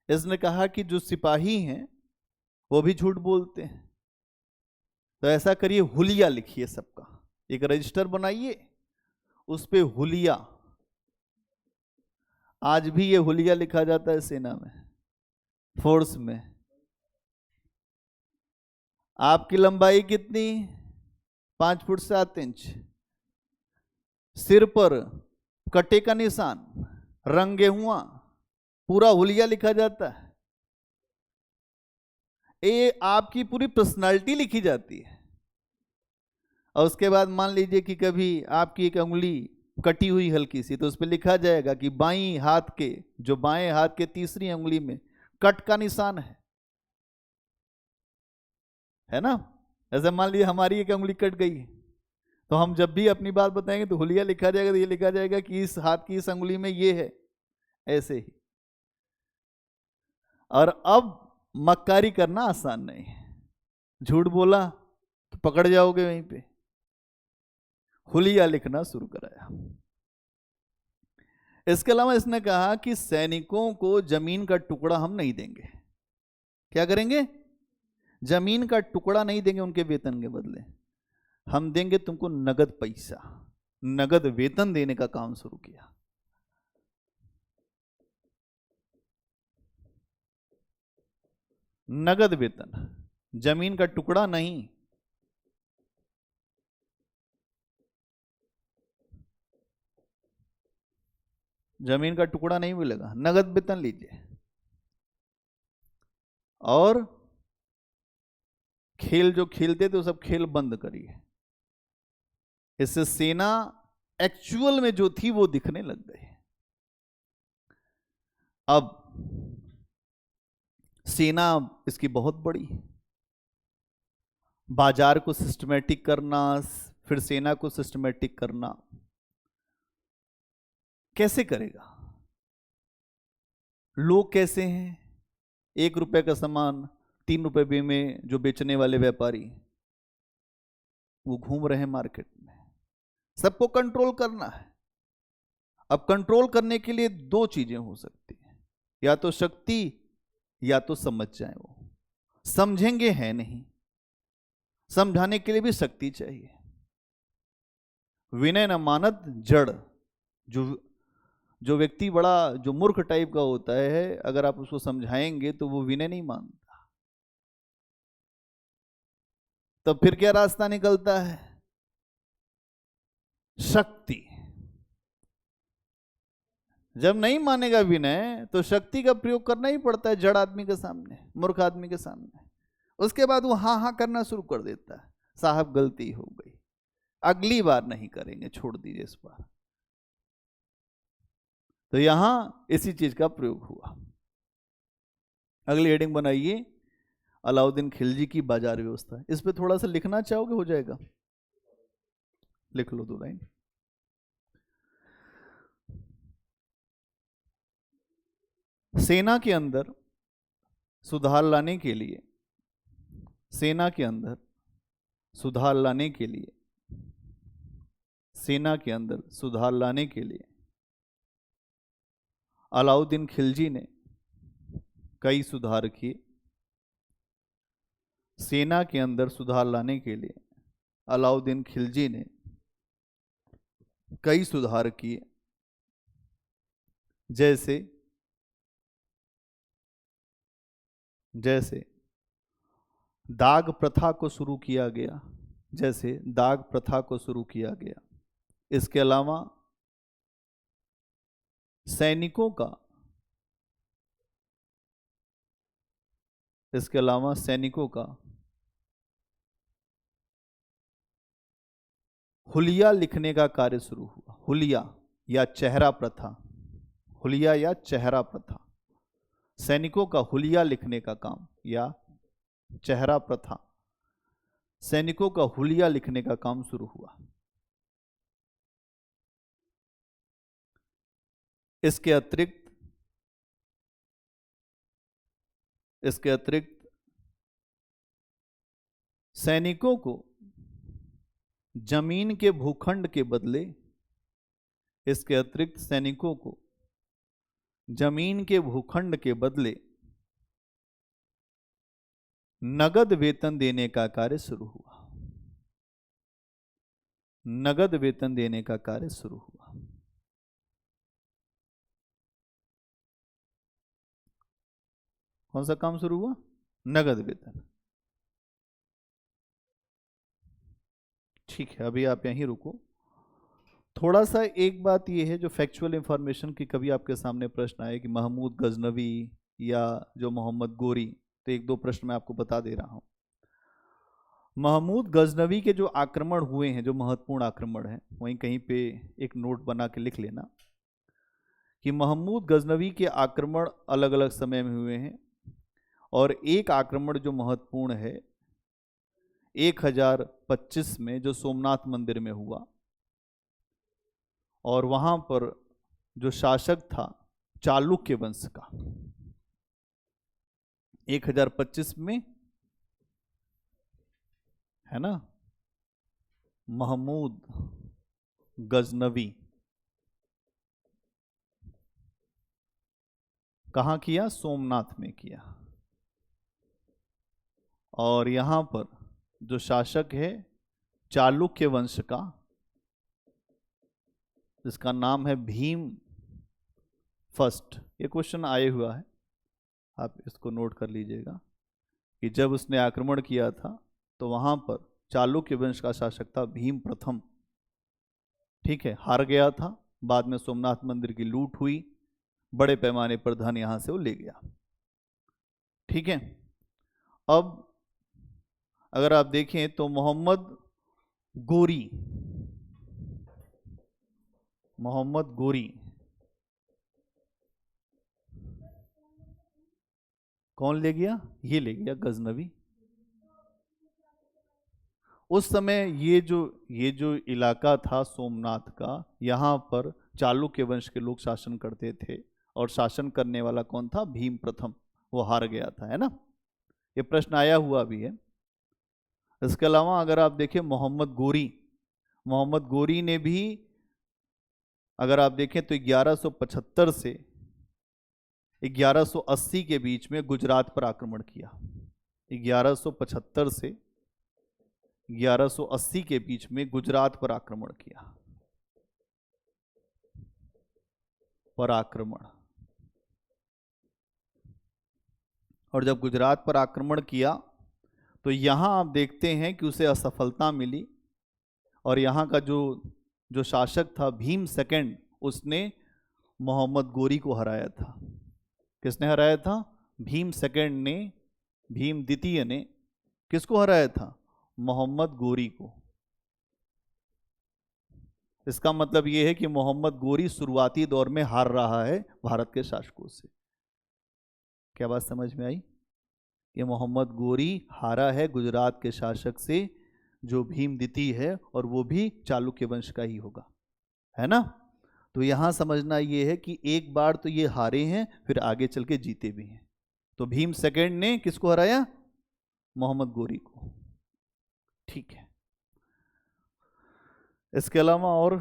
इसने कहा कि जो सिपाही हैं वो भी झूठ बोलते हैं, तो ऐसा करिए हुलिया लिखिए सबका, एक रजिस्टर बनाइए, उस पे हुलिया। आज भी ये हुलिया लिखा जाता है सेना में, फोर्स में। आपकी लंबाई कितनी? 5 फुट 7 इंच। सिर पर कटे का निशान, रंग गेहुआ, पूरा हुलिया लिखा जाता है। ये आपकी पूरी पर्सनालिटी लिखी जाती है। और उसके बाद मान लीजिए कि कभी आपकी एक उंगली कटी हुई हल्की सी, तो उस पर लिखा जाएगा कि बाईं हाथ के, जो बाएं हाथ के तीसरी उंगली में कट का निशान है ना। ऐसे मान लीजिए हमारी एक उंगली कट गई, तो हम जब भी अपनी बात बताएंगे तो हुलिया लिखा जाएगा, तो ये लिखा जाएगा कि इस हाथ की इस उंगली में ये है, ऐसे ही। और अब मक्कारी करना आसान नहीं है, झूठ बोला तो पकड़ जाओगे वहीं पे। हुलिया लिखना शुरू कराया। इसके अलावा इसने कहा कि सैनिकों को जमीन का टुकड़ा हम नहीं देंगे। क्या करेंगे? जमीन का टुकड़ा नहीं देंगे उनके वेतन के बदले, हम देंगे तुमको नगद पैसा, नगद वेतन देने का काम शुरू किया। नगद वेतन, जमीन का टुकड़ा नहीं। जमीन का टुकड़ा नहीं मिलेगा, नगद वेतन लीजिए। और खेल जो खेलते थे वो सब खेल बंद करिए। इससे सेना एक्चुअल में जो थी वो दिखने लग गई। अब सेना इसकी बहुत बड़ी, बाजार को सिस्टमेटिक करना, फिर सेना को सिस्टमेटिक करना कैसे करेगा? लोग कैसे हैं? 1 रुपए का सामान 3 रुपए में जो बेचने वाले व्यापारी वो घूम रहे हैं मार्केट में। सबको कंट्रोल करना है। अब कंट्रोल करने के लिए 2 चीजें हो सकती हैं, या तो शक्ति या तो समझ जाए। वो समझेंगे है नहीं, समझाने के लिए भी शक्ति चाहिए। विनय न मानत जड़, जो व्यक्ति बड़ा जो मूर्ख टाइप का होता है, अगर आप उसको समझाएंगे तो वो विनय नहीं मानता। तब फिर क्या रास्ता निकलता है? शक्ति। जब नहीं मानेगा विनय तो शक्ति का प्रयोग करना ही पड़ता है, जड़ आदमी के सामने, मूर्ख आदमी के सामने। उसके बाद वो हाँ हाँ करना शुरू कर देता है, साहब गलती हो गई, अगली बार नहीं करेंगे, छोड़ दीजिए इस बार। तो यहां इसी चीज का प्रयोग हुआ। अगली हेडिंग बनाइए, अलाउद्दीन खिलजी की बाजार व्यवस्था। इस पे थोड़ा सा लिखना चाहोगे? हो जाएगा, लिख लो 2 लाइन। सेना के अंदर सुधार लाने के लिए, सेना के अंदर सुधार लाने के लिए, सेना के अंदर सुधार लाने के लिए अलाउद्दीन खिलजी ने कई सुधार किए। सेना के अंदर सुधार लाने के लिए अलाउद्दीन खिलजी ने कई सुधार किए। जैसे दाग प्रथा को शुरू किया गया, जैसे दाग प्रथा को शुरू किया गया। इसके अलावा सैनिकों का, इसके अलावा सैनिकों का हुलिया लिखने का कार्य शुरू हुआ। हुलिया या चेहरा प्रथा, हुलिया या चेहरा प्रथा, सैनिकों का हुलिया लिखने का काम या चेहरा प्रथा, सैनिकों का हुलिया लिखने का काम शुरू हुआ। इसके अतिरिक्त सैनिकों को जमीन के भूखंड के बदले, इसके अतिरिक्त सैनिकों को जमीन के भूखंड के बदले नगद वेतन देने का कार्य शुरू हुआ। नगद वेतन देने का कार्य शुरू हुआ। कौन सा काम शुरू हुआ? नगद वेतन। ठीक है, अभी आप यहीं रुको। थोड़ा सा एक बात यह है जो फैक्चुअल इंफॉर्मेशन की कभी आपके सामने प्रश्न आए कि महमूद गजनवी या जो मोहम्मद गोरी, तो 1-2 प्रश्न मैं आपको बता दे रहा हूं। महमूद गजनवी के जो आक्रमण हुए हैं, जो महत्वपूर्ण आक्रमण हैं, वहीं कहीं पे एक नोट बना के लिख लेना कि महमूद गजनवी के आक्रमण अलग अलग समय में हुए हैं। और एक आक्रमण जो महत्वपूर्ण है 1025 में जो सोमनाथ मंदिर में हुआ, और वहां पर जो शासक था चालुक्य वंश का, 1025 में, है ना, महमूद गजनवी। कहाँ किया? सोमनाथ में किया। और यहां पर जो शासक है चालुक्य वंश का, जिसका नाम है भीम फर्स्ट। ये क्वेश्चन आए हुआ है, आप इसको नोट कर लीजिएगा कि जब उसने आक्रमण किया था तो वहां पर चालुक्य वंश का शासक था भीम प्रथम। ठीक है, हार गया था। बाद में सोमनाथ मंदिर की लूट हुई, बड़े पैमाने पर धन यहां से वो ले गया। ठीक है, अब अगर आप देखें तो मोहम्मद गोरी, मोहम्मद गोरी कौन ले गया? ये ले गया गजनवी। उस समय ये जो इलाका था सोमनाथ का, यहाँ पर चालुक्य वंश के लोग शासन करते थे, और शासन करने वाला कौन था? भीम प्रथम। वो हार गया था, है ना। ये प्रश्न आया हुआ भी है। इसके अलावा अगर आप देखें मोहम्मद गोरी ने भी, अगर आप देखें तो 1175 से 1180 के बीच में गुजरात पर आक्रमण किया। 1175 से 1180 के बीच में गुजरात पर आक्रमण किया। पराक्रमण। और जब गुजरात पर आक्रमण किया तो यहां आप देखते हैं कि उसे असफलता मिली, और यहां का जो शासक था भीम सेकंड, उसने मोहम्मद गोरी को हराया था। किसने हराया था? भीम सेकंड ने, भीम द्वितीय ने किसको हराया था? मोहम्मद गोरी को। इसका मतलब यह है कि मोहम्मद गोरी शुरुआती दौर में हार रहा है भारत के शासकों से। क्या बात समझ में आई? ये मोहम्मद गोरी हारा है गुजरात के शासक से, जो भीम द्वितीय है, और वो भी चालुक्य वंश का ही होगा, है ना। तो यहां समझना ये है कि एक बार तो ये हारे हैं, फिर आगे चल के जीते भी हैं। तो भीम सेकंड ने किसको हराया? मोहम्मद गोरी को। ठीक है, इसके अलावा और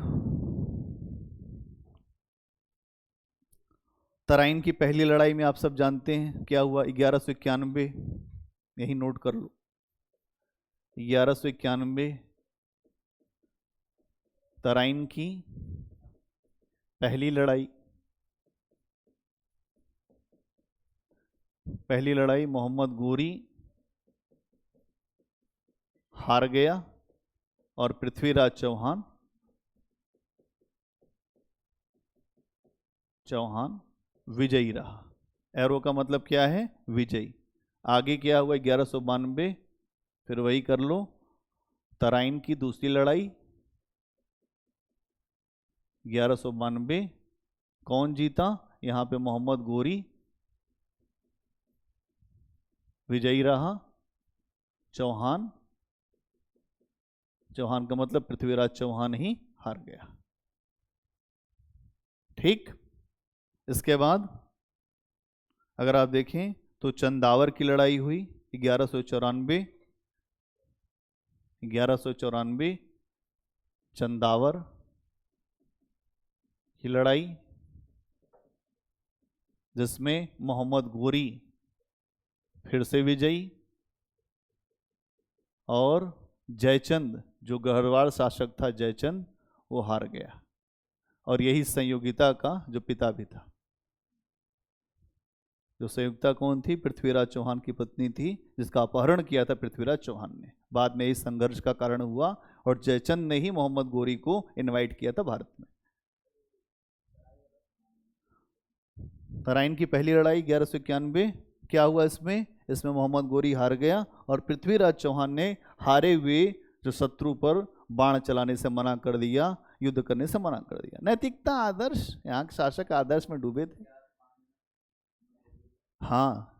तराइन की पहली लड़ाई में आप सब जानते हैं क्या हुआ? 1191, यही नोट कर लो। 1191 तराइन की पहली लड़ाई। पहली लड़ाई मोहम्मद गोरी हार गया और पृथ्वीराज चौहान विजयी रहा। एरो का मतलब क्या है? विजयी। आगे क्या हुआ? 1192, फिर वही कर लो, तराइन की दूसरी लड़ाई 1192। कौन जीता? यहां पे मोहम्मद गोरी विजयी रहा। चौहान का मतलब पृथ्वीराज चौहान ही हार गया। ठीक, इसके बाद अगर आप देखें तो चंदावर की लड़ाई हुई 1194। चंदावर की लड़ाई, जिसमें मोहम्मद गोरी फिर से विजयी, और जयचंद जो गढ़वाल शासक था, जयचंद, वो हार गया। और यही संयोगिता का जो पिता भी था। जो संयुक्ता कौन थी? पृथ्वीराज चौहान की पत्नी थी, जिसका अपहरण किया था पृथ्वीराज चौहान ने। बाद में इस संघर्ष का कारण हुआ, और जयचंद ने ही मोहम्मद गोरी को इनवाइट किया था भारत में। तराइन की पहली लड़ाई 1191, क्या हुआ इसमें? इसमें मोहम्मद गोरी हार गया, और पृथ्वीराज चौहान ने हारे हुए जो शत्रु पर बाण चलाने से मना कर दिया, युद्ध करने से मना कर दिया। नैतिकता, आदर्श, यहाँ के शासक आदर्श में डूबे थे। हाँ,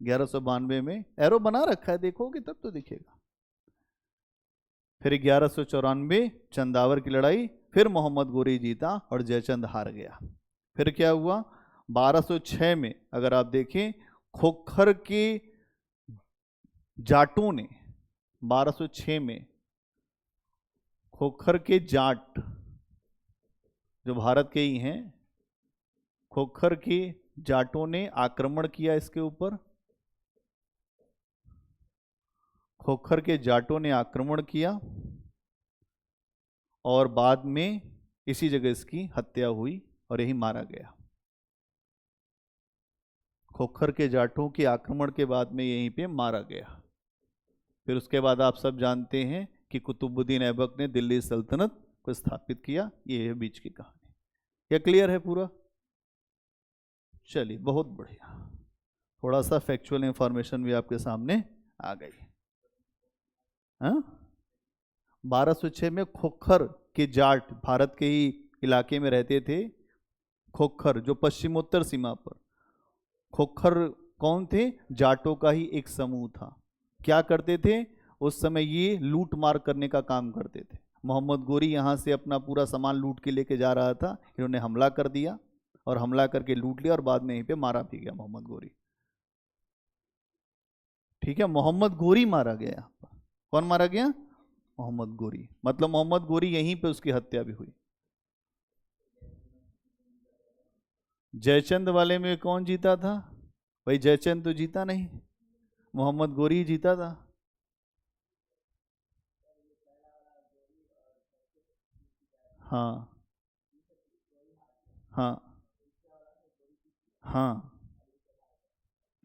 1192 में एरो बना रखा है, देखोगे तब तो दिखेगा। फिर 1194 चंदावर की लड़ाई, फिर मोहम्मद गोरी जीता और जयचंद हार गया। फिर क्या हुआ? 1206 में अगर आप देखें, खोखर के जाटों ने, 1206 में खोखर के जाट जो भारत के ही हैं, खोखर के जाटों ने आक्रमण किया इसके ऊपर, खोखर के जाटों ने आक्रमण किया और बाद में इसी जगह इसकी हत्या हुई और यही मारा गया। खोखर के जाटों के आक्रमण के बाद में यहीं पे मारा गया। फिर उसके बाद आप सब जानते हैं कि कुतुबुद्दीन ऐबक ने दिल्ली सल्तनत को स्थापित किया। ये है बीच की कहानी। क्या क्लियर है पूरा? चलिए, बहुत बढ़िया। थोड़ा सा फैक्चुअल इंफॉर्मेशन भी आपके सामने आ गई। हाँ, 1206 में खोखर के जाट भारत के ही इलाके में रहते थे। खोखर जो पश्चिमोत्तर सीमा पर, खोखर कौन थे? जाटों का ही एक समूह था। क्या करते थे उस समय? ये लूट मार करने का काम करते थे। मोहम्मद गोरी यहाँ से अपना पूरा सामान लूट के लेके जा रहा था, इन्होंने हमला कर दिया और हमला करके लूट लिया और बाद में यहीं पे मारा भी गया मोहम्मद गोरी। ठीक है, मोहम्मद गोरी मारा गया। कौन मारा गया? मोहम्मद गोरी। मतलब मोहम्मद गोरी यहीं पे उसकी हत्या भी हुई। जयचंद वाले में कौन जीता था? भाई जयचंद तो जीता नहीं, मोहम्मद गोरी ही जीता था। हाँ हाँ हाँ।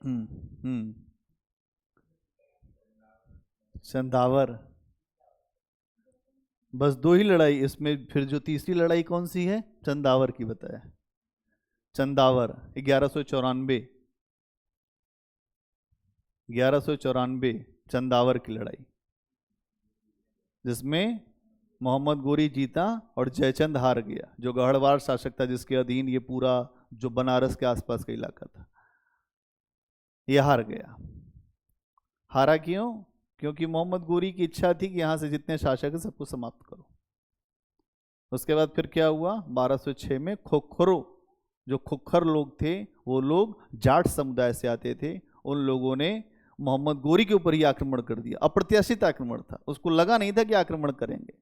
हम्म हम्म। चंदावर। बस दो ही लड़ाई इसमें, फिर जो तीसरी लड़ाई कौन सी है? चंदावर की बताया। चंदावर 1194, 1194 चंदावर की लड़ाई, जिसमें मोहम्मद गोरी जीता और जयचंद हार गया, जो गढ़वाल शासक था जिसके अधीन ये पूरा जो बनारस के आसपास का इलाका था, ये हार गया। हारा क्यों? क्योंकि मोहम्मद गोरी की इच्छा थी कि यहाँ से जितने शासक है सबको समाप्त करो। उसके बाद फिर क्या हुआ? 1206 में खोखरों, जो खोखर लोग थे, वो लोग जाट समुदाय से आते थे, उन लोगों ने मोहम्मद गोरी के ऊपर ही आक्रमण कर दिया। अप्रत्याशित आक्रमण था, उसको लगा नहीं था कि आक्रमण करेंगे।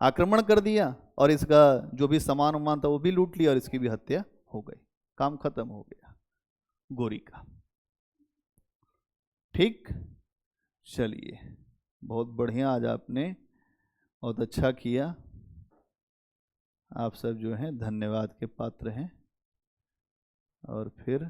आक्रमण कर दिया और इसका जो भी सामान उमान था वो भी लूट लिया और इसकी भी हत्या हो गई। काम खत्म हो गया गोरी का। ठीक, चलिए, बहुत बढ़िया। आज आपने बहुत अच्छा किया। आप सब जो हैं धन्यवाद के पात्र हैं। और फिर